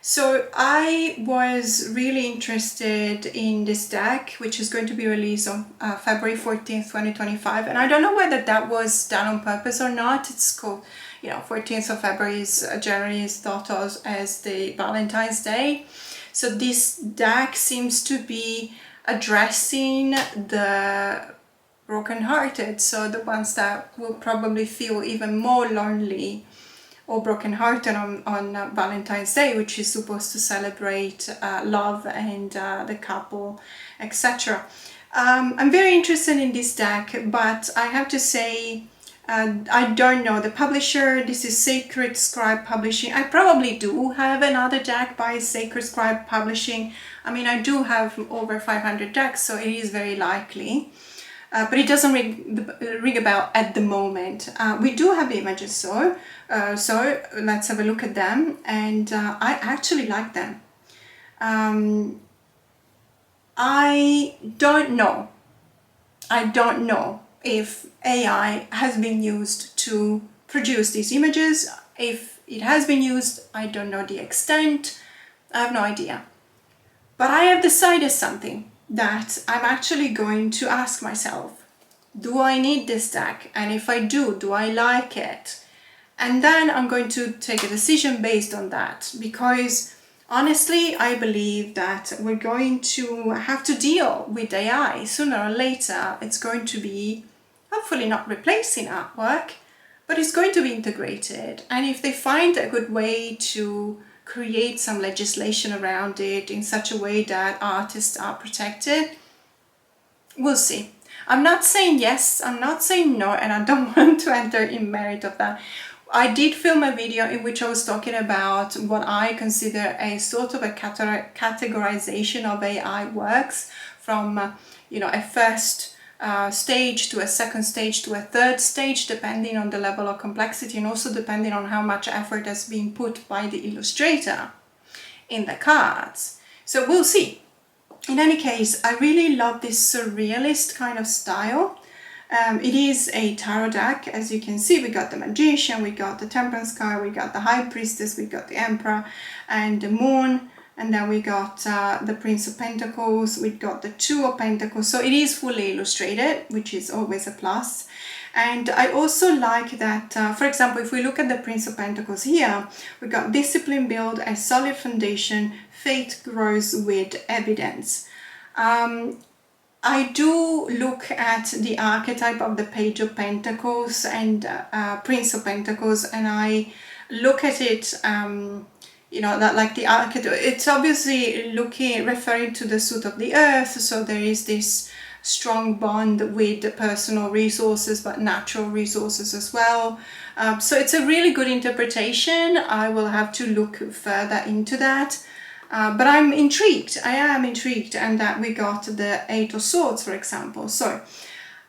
So I was really interested in this deck, which is going to be released on February 14th, 2025. And I don't know whether that was done on purpose or not. It's called, 14th of February is generally is thought of as the Valentine's Day. So this deck seems to be addressing the brokenhearted. So the ones that will probably feel even more lonely or brokenhearted on Valentine's Day, which is supposed to celebrate love and the couple, etc. I'm very interested in this deck, but I have to say I don't know the publisher. This is Sacred Scribe Publishing. I probably do have another deck by Sacred Scribe Publishing. I mean, I do have over 500 decks, so it is very likely. But it doesn't ring a bell at the moment. We do have images, so let's have a look at them, and I actually like them. I don't know if AI has been used to produce these images. If it has been used, I don't know the extent. I have no idea. But I have decided something, that I'm actually going to ask myself, do I need this deck? And if I do I like it? And then I'm going to take a decision based on that, because honestly, I believe that we're going to have to deal with AI sooner or later. It's going to be hopefully not replacing artwork, but it's going to be integrated. And if they find a good way to create some legislation around it in such a way that artists are protected, we'll see. I'm not saying yes, I'm not saying no, and I don't want to enter in merit of that. I did film a video in which I was talking about what I consider a sort of a categorization of AI works, from a first stage to a second stage to a third stage, depending on the level of complexity and also depending on how much effort has been put by the illustrator in the cards. So we'll see. In any case, I really love this surrealist kind of style. It is a tarot deck. As you can see, we got the Magician, we got the Temperance card, we got the High Priestess, we got the Emperor and the Moon, and then we got the Prince of Pentacles, we got the Two of Pentacles. So it is fully illustrated, which is always a plus. And I also like that, for example, if we look at the Prince of Pentacles here, we got discipline build a solid foundation, faith grows with evidence. I do look at the archetype of the Page of Pentacles and Prince of Pentacles, and I look at it, that like the archetype, it's obviously referring to the suit of the earth, so there is this strong bond with personal resources, but natural resources as well. So it's a really good interpretation. I will have to look further into that. But I'm intrigued. I am intrigued, and that we got the Eight of Swords, for example. So,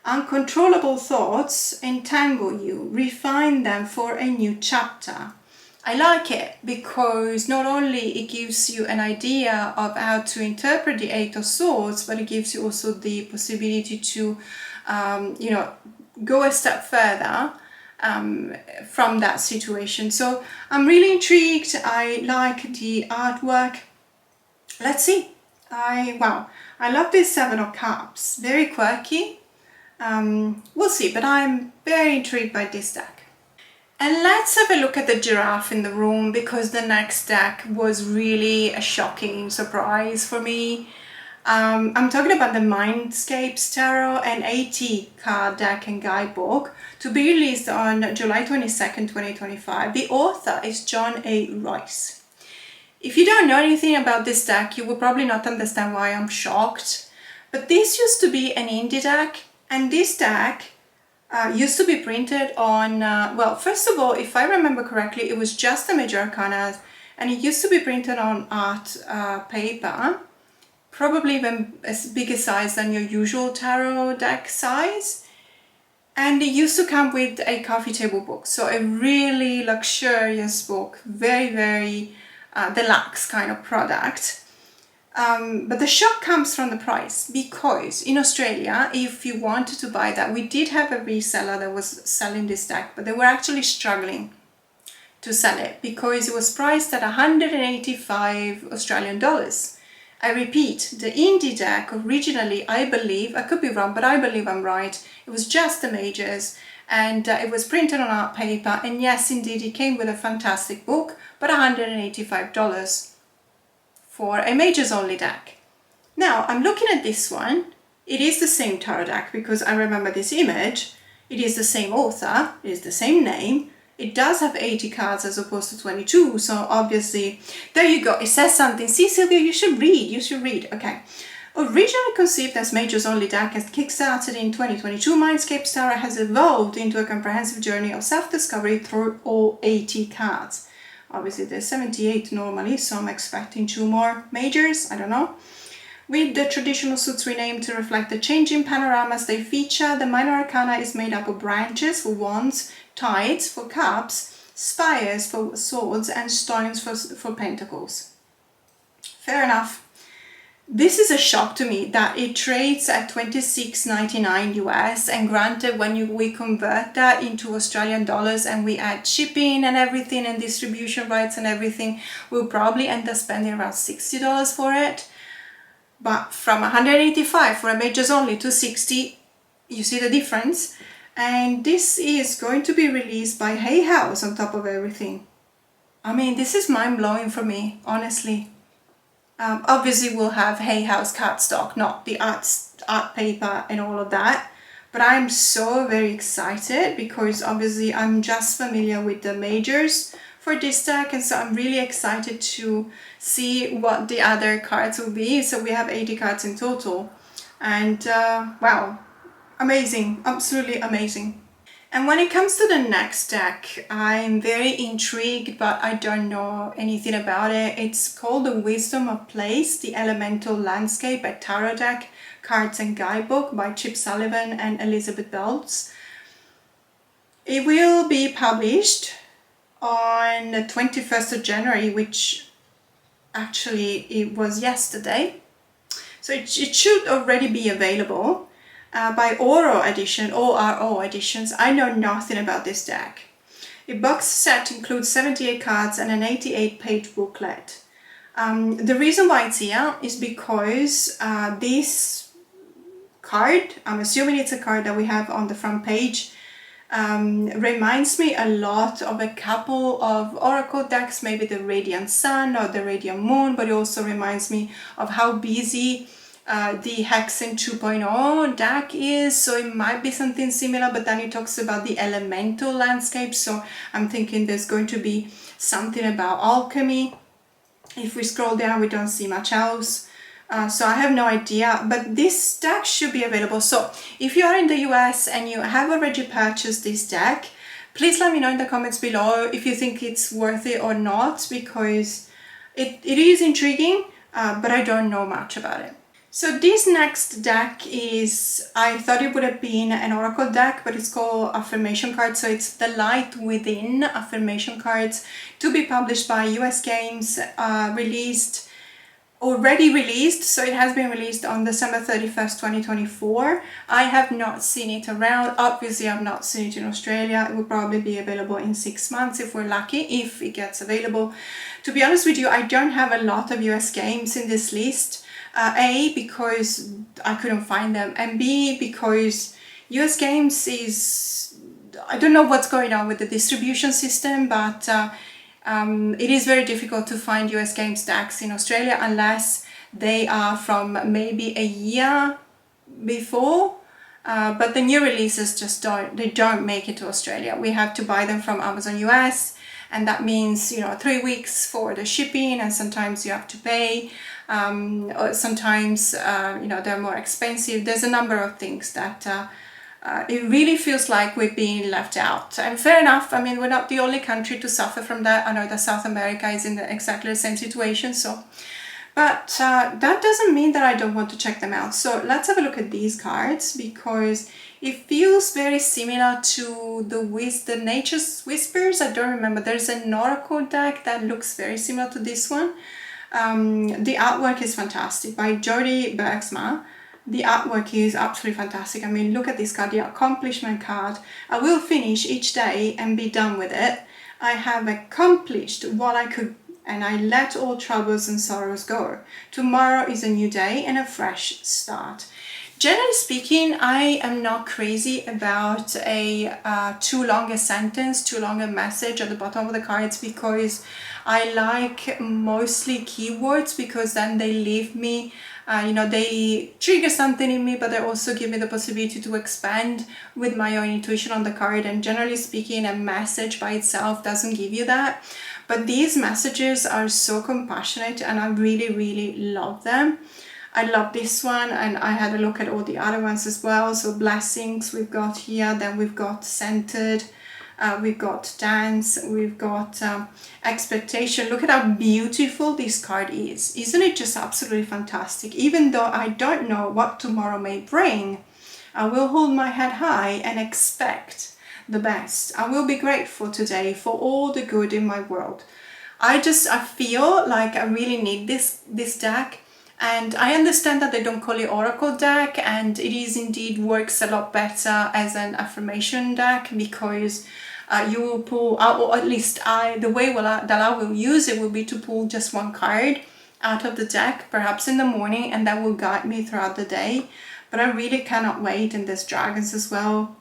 uncontrollable thoughts entangle you, refine them for a new chapter. I like it because not only it gives you an idea of how to interpret the Eight of Swords, but it gives you also the possibility to, go a step further from that situation. So I'm really intrigued. I like the artwork. Let's see. I love this Seven of Cups. Very quirky. We'll see, but I'm very intrigued by this deck. And let's have a look at the giraffe in the room, because the next deck was really a shocking surprise for me. I'm talking about the Mindscapes Tarot and 80 card deck and guidebook, to be released on July 22nd, 2025. The author is John A. Royce. If you don't know anything about this deck, you will probably not understand why I'm shocked. But this used to be an indie deck, and this deck used to be printed on, first of all, if I remember correctly, it was just the Major Arcana, and it used to be printed on art paper, probably even as big a size than your usual tarot deck size. And it used to come with a coffee table book, so a really luxurious book, very, very deluxe kind of product. But the shock comes from the price, because in Australia, if you wanted to buy that, we did have a reseller that was selling this deck, but they were actually struggling to sell it because it was priced at 185 Australian dollars. I repeat, the indie deck originally, I believe, I could be wrong, but I believe I'm right, it was just the majors, and it was printed on art paper, and yes, indeed, it came with a fantastic book, but $185 for a majors only deck. Now, I'm looking at this one. It is the same tarot deck because I remember this image. It is the same author, it is the same name. It does have 80 cards as opposed to 22, so obviously, there you go, it says something. See, Silvia, you should read, okay. Originally conceived as majors only deck and kickstarted in 2022, Mindscapes Tarot has evolved into a comprehensive journey of self-discovery through all 80 cards. Obviously, there's 78 normally, so I'm expecting 2 more majors, I don't know. With the traditional suits renamed to reflect the changing panoramas they feature, the minor arcana is made up of branches for wands, tides for cups, spires for swords, and stones for pentacles. Fair enough. This is a shock to me that it trades at $26.99 US, and granted, when we convert that into Australian dollars and we add shipping and everything and distribution rights and everything, we'll probably end up spending around $60 for it. But from 185 for a majors only to 60, you see the difference. And this is going to be released by Hay House on top of everything. I mean, this is mind-blowing for me, honestly. Obviously, we'll have Hay House cardstock, not the art paper and all of that. But I'm so very excited because obviously I'm just familiar with the majors for this deck. And so I'm really excited to see what the other cards will be. So we have 80 cards in total. And wow, amazing, absolutely amazing. And when it comes to the next deck, I'm very intrigued, but I don't know anything about it. It's called The Wisdom of Place, The Elemental Landscape, a tarot deck, cards and guidebook by Chip Sullivan and Elizabeth Belts. It will be published on the 21st of January, which actually it was yesterday. So it should already be available. By Oro Editions. I know nothing about this deck. A box set includes 78 cards and an 88-page booklet. The reason why it's here is because this card, I'm assuming it's a card that we have on the front page, reminds me a lot of a couple of Oracle decks, maybe the Radiant Sun or the Radiant Moon, but it also reminds me of how busy the Hexen 2.0 deck is, so it might be something similar, but then it talks about the elemental landscape, so I'm thinking there's going to be something about alchemy. If we scroll down, we don't see much else, so I have no idea, but this deck should be available. So if you are in the US and you have already purchased this deck, please let me know in the comments below if you think it's worth it or not, because it is intriguing, but I don't know much about it. So this next deck is, I thought it would have been an Oracle deck, but it's called Affirmation Cards. So it's the Light Within Affirmation Cards, to be published by US Games, already released. So it has been released on December 31st, 2024. I have not seen it around. Obviously, I've not seen it in Australia. It will probably be available in 6 months if we're lucky, if it gets available. To be honest with you, I don't have a lot of US Games in this list. A, because I couldn't find them, and B, because US Games is, I don't know what's going on with the distribution system, but it is very difficult to find US Games decks in Australia unless they are from maybe a year before, but the new releases just don't make it to Australia. We have to buy them from Amazon US, and that means, you know, 3 weeks for the shipping, and sometimes you have to pay. Or sometimes, you know, they're more expensive. There's a number of things that it really feels like we're being left out. And fair enough, I mean, we're not the only country to suffer from that. I know that South America is in exactly the same situation. So, But that doesn't mean that I don't want to check them out. So let's have a look at these cards, because it feels very similar to the Nature's Whispers. I don't remember. There's an Oracle deck that looks very similar to this one. The artwork is fantastic by Jody Bergsma. The artwork is absolutely fantastic. I mean, look at this card, the accomplishment card. I will finish each day and be done with it. I have accomplished what I could, and I let all troubles and sorrows go. Tomorrow is a new day and a fresh start. Generally speaking, I am not crazy about a too long a sentence, too long a message at the bottom of the cards, because I like mostly keywords, because then they leave me, you know, they trigger something in me, but they also give me the possibility to expand with my own intuition on the card. And generally speaking, a message by itself doesn't give you that. But these messages are so compassionate, and I really, really love them. I love this one, and I had a look at all the other ones as well. So blessings we've got here, then we've got centered, we've got dance, we've got expectation. Look at how beautiful this card is. Isn't it just absolutely fantastic? Even though I don't know what tomorrow may bring, I will hold my head high and expect the best. I will be grateful today for all the good in my world. I feel like I really need this deck. And I understand that they don't call it Oracle deck, and it is indeed works a lot better as an affirmation deck, because you will pull, or at least the way that I will use it will be to pull just one card out of the deck, perhaps in the morning, and that will guide me throughout the day. But I really cannot wait, and there's dragons as well.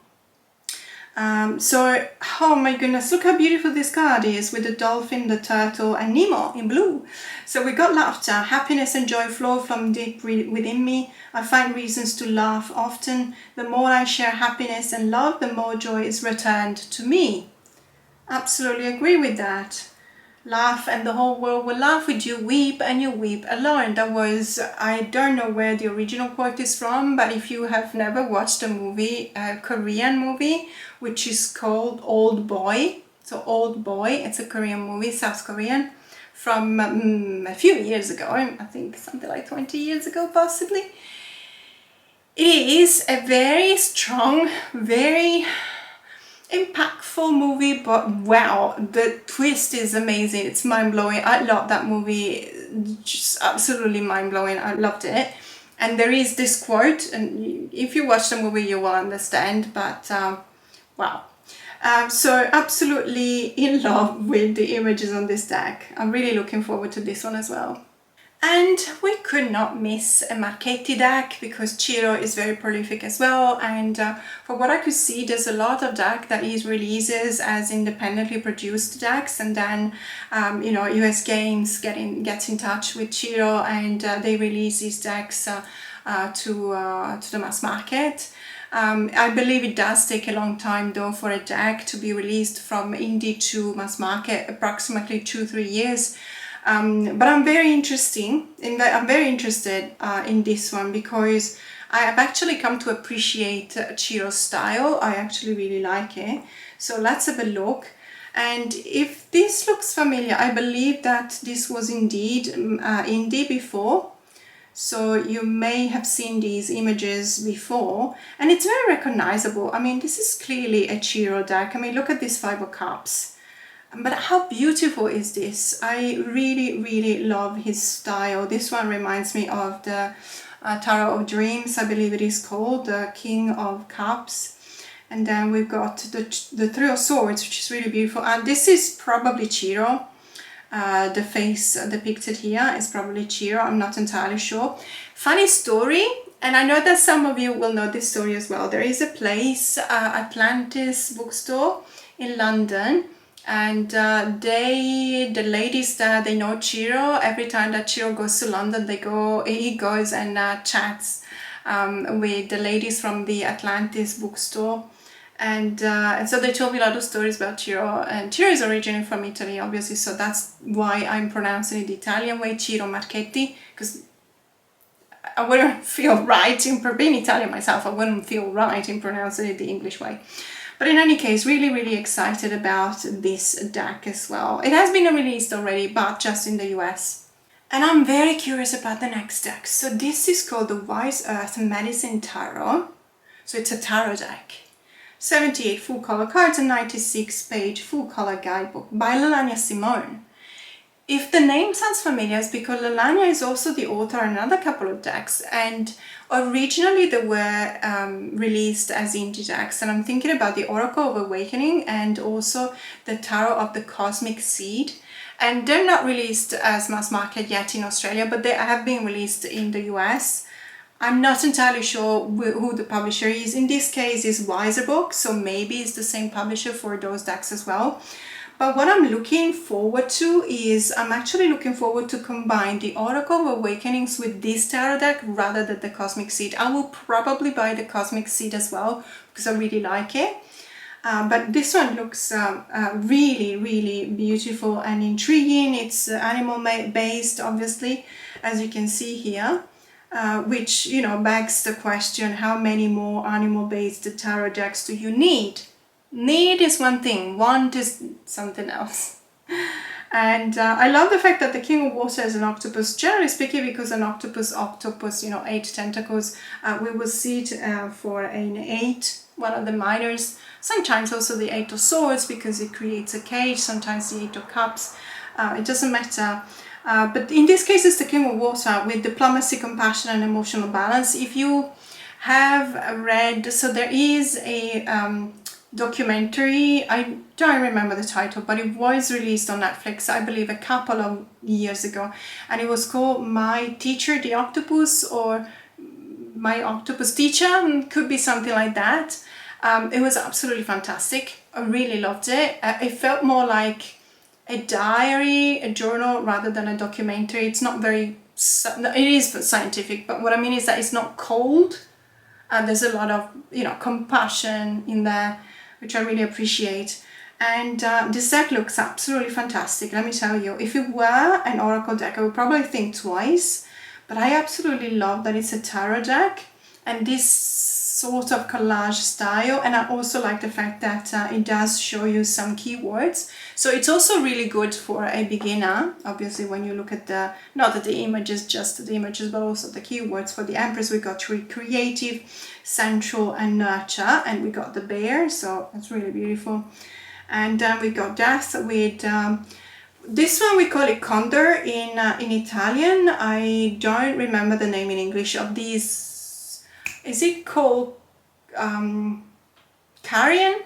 So, oh my goodness, look how beautiful this card is with the dolphin, the turtle, and Nemo in blue. So we got laughter, happiness and joy flow from deep within me. I find reasons to laugh often. The more I share happiness and love, the more joy is returned to me. Absolutely agree with that. Laugh and the whole world will laugh with you. Weep and you weep alone. That was, I don't know where the original quote is from, but if you have never watched a movie, a Korean movie, which is called Old Boy. So Old Boy, it's a Korean movie, South Korean, from a few years ago. I think something like 20 years ago, possibly. It is a very strong, very impactful movie, but wow, the twist is amazing. It's mind-blowing. I love that movie, just absolutely mind-blowing. I loved it. And there is this quote, and if you watch the movie you will understand, but wow. So absolutely in love with the images on this deck. I'm really looking forward to this one as well. And we could not miss a Marchetti deck, because Ciro is very prolific as well, and for what I could see, there's a lot of deck that he releases as independently produced decks, and then you know, US Games gets in touch with Ciro, and they release these decks to the mass market. I believe it does take a long time though for a deck to be released from indie to mass market, approximately 2-3 years. But I'm very interested in this one, because I have actually come to appreciate Ciro's style. I actually really like it. So let's have a look. And if this looks familiar, I believe that this was indeed indie before. So you may have seen these images before, and it's very recognizable. I mean, this is clearly a Ciro deck. I mean, look at this Five of Cups. But how beautiful is this? I really, really love his style. This one reminds me of the Tarot of Dreams, I believe it is called, the King of Cups. And then we've got the Three of Swords, which is really beautiful. And this is probably Ciro. The face depicted here is probably Ciro. I'm not entirely sure. Funny story, and I know that some of you will know this story as well. There is a place, Atlantis bookstore in London, and the ladies there, they know Ciro. Every time that Ciro goes to London, he goes and chats with the ladies from the Atlantis bookstore. And so they told me a lot of stories about Ciro, and Ciro is originally from Italy, obviously, so that's why I'm pronouncing it the Italian way, Ciro Marchetti, because I wouldn't feel right being Italian myself, I wouldn't feel right in pronouncing it the English way. But in any case, really, really excited about this deck as well. It has been released already, but just in the US. And I'm very curious about the next deck. So this is called the Wise Earth Medicine Tarot. So it's a tarot deck. 78 full color cards and 96 page full color guidebook by Lelania Simone. If the name sounds familiar, it's because Lelania is also the author on another couple of decks, and originally they were released as indie decks, and I'm thinking about the Oracle of Awakening and also the Tarot of the Cosmic Seed, and they're not released as mass market yet in Australia, but they have been released in the US. I'm not entirely sure who the publisher is. In this case is Wiser Books, so maybe it's the same publisher for those decks as well. But what I'm looking forward to is, I'm actually looking forward to combine the Oracle of Awakenings with this tarot deck rather than the Cosmic Seed. I will probably buy the Cosmic Seed as well because I really like it. But this one looks really, really beautiful and intriguing. It's animal based, obviously, as you can see here, which, you know, begs the question, how many more animal based tarot decks do you need? Need is one thing, want is something else. And I love the fact that the King of Water is an octopus, generally speaking, because an octopus, you know, 8 tentacles, we will see it for an 8, one of the minors, sometimes also the 8 of Swords because it creates a cage, sometimes the 8 of Cups, it doesn't matter. But in this case it's the King of Water with diplomacy, compassion and emotional balance. If you have read, so there is a documentary, I don't remember the title, but it was released on Netflix, I believe, a couple of years ago, and it was called My Teacher the Octopus, or My Octopus Teacher, could be something like that. It was absolutely fantastic. I really loved it. It felt more like a diary, a journal, rather than a documentary. It's not very, it is scientific, but what I mean is that it's not cold. There's a lot of, you know, compassion in there, which I really appreciate. And this deck looks absolutely fantastic, let me tell you. If it were an Oracle deck, I would probably think twice, but I absolutely love that it's a tarot deck and this sort of collage style, and I also like the fact that it does show you some keywords. So it's also really good for a beginner, obviously, when you look at the, not at the images, just the images, but also the keywords. For the Empress, we got creative, sensual and nurture, and we got the bear, so it's really beautiful. And then we got death with this one, we call it Condor in Italian. I don't remember the name in English of these. Is it called carrion?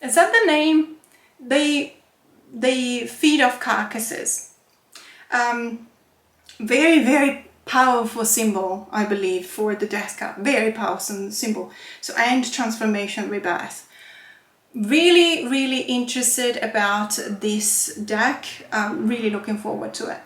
Is that the name? They feed off carcasses. Very, very powerful symbol, I believe, for the death card. Very powerful symbol. So end, transformation, rebirth. Really, really interested about this deck. Really looking forward to it.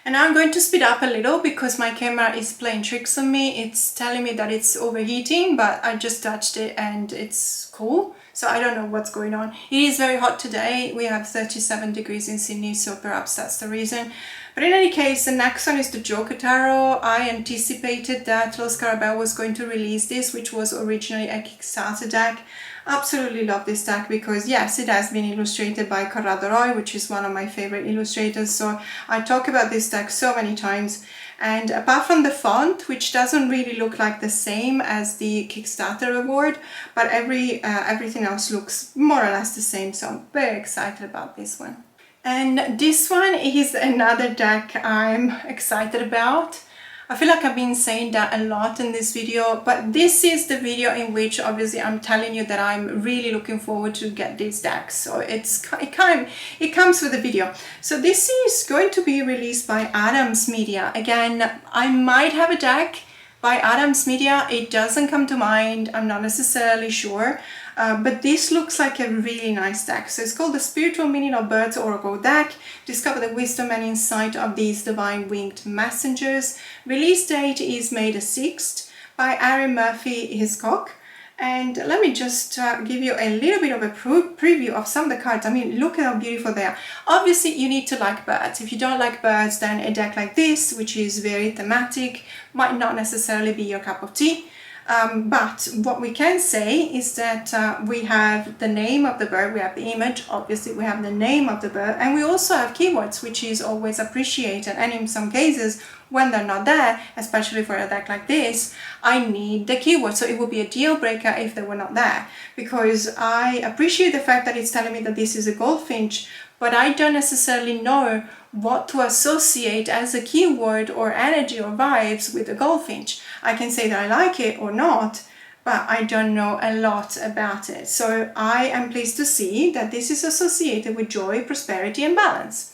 And now I'm going to speed up a little because my camera is playing tricks on me. It's telling me that it's overheating, but I just touched it and it's cool. So I don't know what's going on. It is very hot today. We have 37 degrees in Sydney, so perhaps that's the reason. But in any case, the next one is the Joker Tarot. I anticipated that Los Carabel was going to release this, which was originally a Kickstarter deck. Absolutely love this deck because yes, it has been illustrated by Corrado Roy, which is one of my favorite illustrators. So I talk about this deck so many times, and apart from the font, which doesn't really look like the same as the Kickstarter award, but everything else looks more or less the same. So I'm very excited about this one. And this one is another deck I'm excited about. I feel like I've been saying that a lot in this video, but this is the video in which obviously I'm telling you that I'm really looking forward to get these decks. So it comes with the video. So this is going to be released by Adams Media. Again, I might have a deck by Adams Media. It doesn't come to mind. I'm not necessarily sure. But this looks like a really nice deck. So it's called the Spiritual Meaning of Birds Oracle deck. Discover the wisdom and insight of these divine winged messengers. Release date is May the 6th by Aaron Murphy Hiscock. And let me just give you a little bit of a preview of some of the cards. I mean, look at how beautiful they are. Obviously, you need to like birds. If you don't like birds, then a deck like this, which is very thematic, might not necessarily be your cup of tea. But what we can say is that we have the name of the bird, we have the image, obviously we have the name of the bird, and we also have keywords, which is always appreciated. And in some cases, when they're not there, especially for a deck like this, I need the keywords. So it would be a deal breaker if they were not there, because I appreciate the fact that it's telling me that this is a goldfinch, but I don't necessarily know what to associate as a keyword or energy or vibes with a goldfinch. I can say that I like it or not, but I don't know a lot about it. So I am pleased to see that this is associated with joy, prosperity and balance.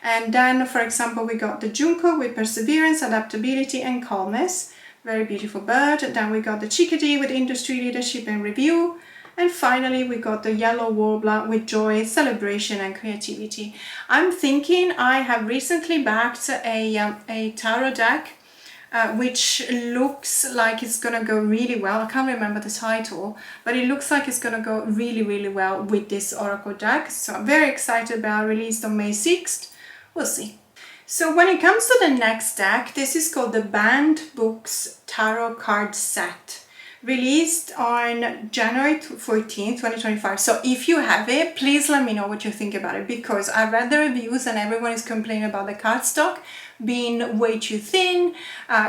And then, for example, we got the junco with perseverance, adaptability and calmness. Very beautiful bird. Then we got the chickadee with industry, leadership and review. And finally, we got the yellow warbler with joy, celebration and creativity. I'm thinking I have recently backed a tarot deck, which looks like it's gonna go really well. I can't remember the title, but it looks like it's gonna go really, really well with this oracle deck. So I'm very excited about it. Released on May 6th. We'll see. So when it comes to the next deck, this is called the Banned Books Tarot Card Set. Released on January 14th, 2025. So if you have it, please let me know what you think about it, because I read the reviews and everyone is complaining about the cardstock being way too thin,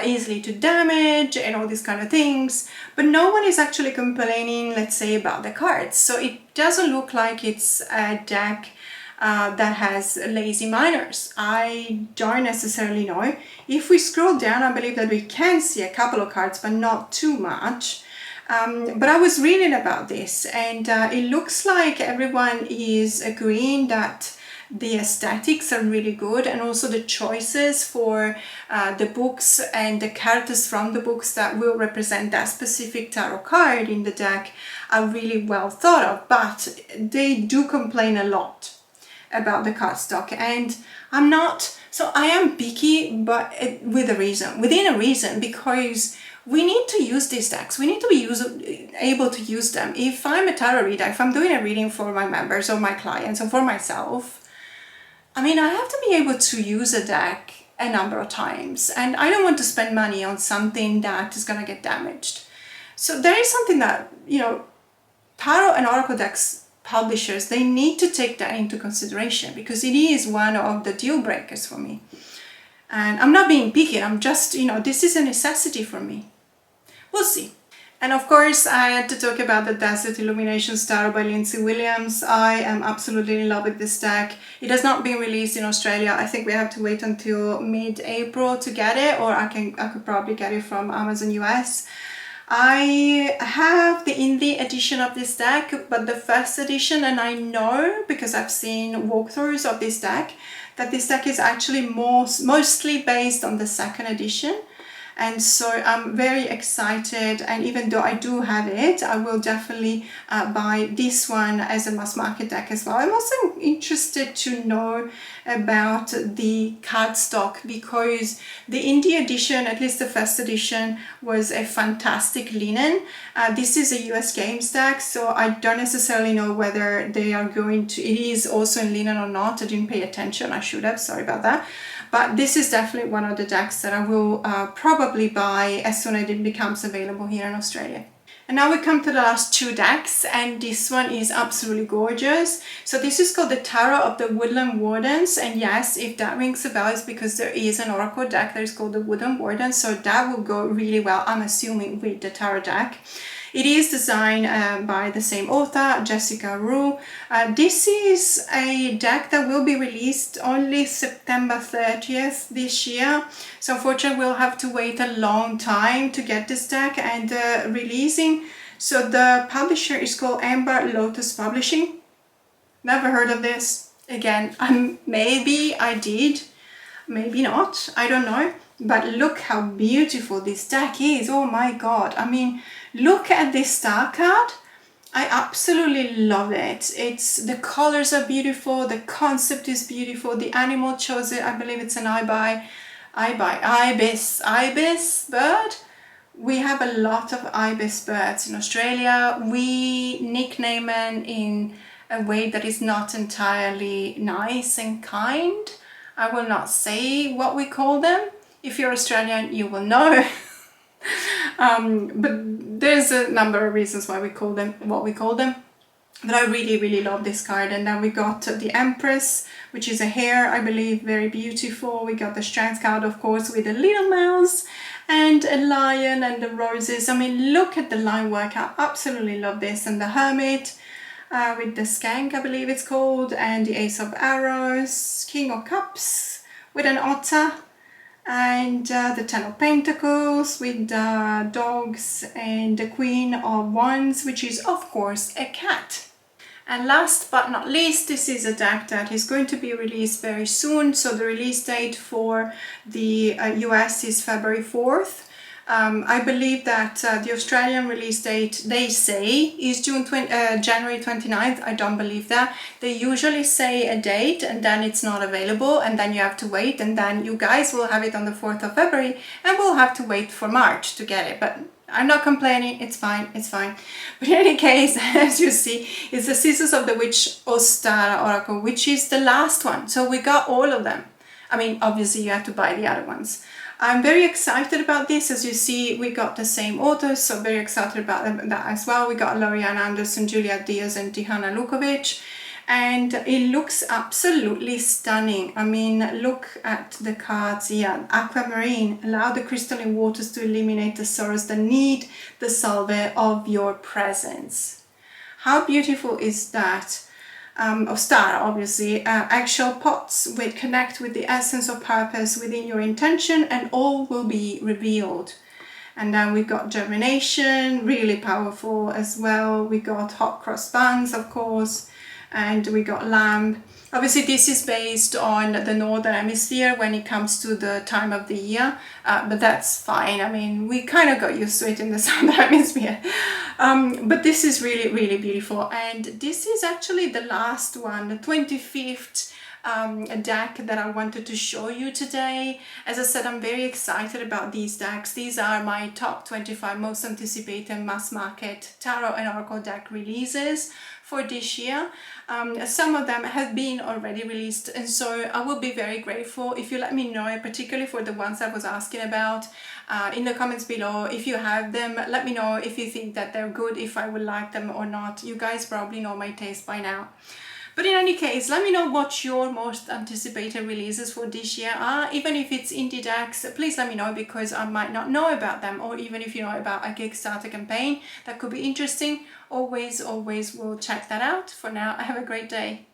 easily to damage and all these kind of things. But no one is actually complaining, let's say, about the cards. So it doesn't look like it's a deck that has lazy miners. I don't necessarily know. If we scroll down, I believe that we can see a couple of cards, but not too much. But I was reading about this, and it looks like everyone is agreeing that the aesthetics are really good, and also the choices for the books and the characters from the books that will represent that specific tarot card in the deck are really well thought of. But they do complain a lot about the cardstock, and I'm not, so I am picky, but with a reason, within a reason, because we need to use these decks. We need to be able to use them. If I'm a tarot reader, if I'm doing a reading for my members or my clients or for myself, I mean, I have to be able to use a deck a number of times, and I don't want to spend money on something that is going to get damaged. So there is something that, you know, tarot and oracle decks publishers, they need to take that into consideration, because it is one of the deal breakers for me. And I'm not being picky, I'm just, you know, this is a necessity for me. We'll see. And of course, I had to talk about the Desert Illuminations Tarot by Lindsay Williams. I am absolutely in love with this deck. It has not been released in Australia. I think we have to wait until mid-April to get it, or I could probably get it from Amazon US. I have the indie edition of this deck, but the first edition, and I know because I've seen walkthroughs of this deck, that this deck is actually mostly based on the second edition. And so I'm very excited, and even though I do have it, I will definitely buy this one as a mass market deck as well. I'm also interested to know about the cardstock, because the indie edition, at least the first edition, was a fantastic linen. This is a US Games deck, so I don't necessarily know whether they are going to, it is also in linen or not. I didn't pay attention, I should have, sorry about that. But this is definitely one of the decks that I will probably buy as soon as it becomes available here in Australia. And now we come to the last two decks, and this one is absolutely gorgeous. So this is called the Tarot of the Woodland Wardens, and yes, if that rings a bell, it's because there is an oracle deck that is called the Woodland Wardens, so that will go really well, I'm assuming, with the tarot deck. It is designed by the same author, Jessica Rue. This is a deck that will be released only September 30th this year. So unfortunately, we'll have to wait a long time to get this deck and releasing. So the publisher is called Amber Lotus Publishing. Never heard of this. Again, maybe I did, maybe not, I don't know. But look how beautiful this deck is. Oh my god. I mean, look at this star card. I absolutely love it. The colors are beautiful, the concept is beautiful, the animal chose it. I believe it's an ibis bird. We have a lot of ibis birds in Australia. We nickname them in a way that is not entirely nice and kind. I will not say what we call them. If you're Australian, you will know. But there's a number of reasons why we call them what we call them. But I really love this card. And then we got the Empress, which is a hare, I believe, very beautiful. We got the Strength card, of course, with a little mouse and a lion and the roses. I mean, look at the line work. I absolutely love this. And the Hermit with the Skank, I believe it's called, and the Ace of Arrows, King of Cups with an otter, and the Ten of Pentacles with dogs, and the Queen of Wands, which is of course a cat. And last but not least, this is a deck that is going to be released very soon. So the release date for the US is February 4th. I believe that the Australian release date, they say, is January 29th. I don't believe that. They usually say a date and then it's not available, and then you have to wait, and then you guys will have it on the 4th of February and we'll have to wait for March to get it. But I'm not complaining, it's fine, it's fine. But in any case, as you see, it's the Scissors of the Witch Ostara Oracle, which is the last one. So we got all of them. I mean, obviously you have to buy the other ones. I'm very excited about this. As you see, we got the same authors, so very excited about that as well. We got Lorianne Anderson, Julia Diaz and Tihana Lukovic, and it looks absolutely stunning. I mean, look at the cards here. Aquamarine, allow the crystalline waters to eliminate the sorrows that need the salve of your presence. How beautiful is that? Of star, obviously, actual pots will connect with the essence of purpose within your intention, and all will be revealed. And then we got germination, really powerful as well. We got hot cross buns, of course, and we got lamb. Obviously, this is based on the Northern Hemisphere when it comes to the time of the year, but that's fine. I mean, we kind of got used to it in the Southern Hemisphere. But this is really beautiful. And this is actually the last one, the 25th deck that I wanted to show you today. As I said, I'm very excited about these decks. These are my top 25 most anticipated mass market tarot and oracle deck releases for this year. Some of them have been already released, and so I will be very grateful if you let me know, particularly for the ones I was asking about, in the comments below. If you have them, let me know if you think that they're good, if I would like them or not. You guys probably know my taste by now. But in any case, let me know what your most anticipated releases for this year are. Even if it's indie decks, please let me know, because I might not know about them. Or even if you know about a Kickstarter campaign that could be interesting, always will check that out. For now, have a great day.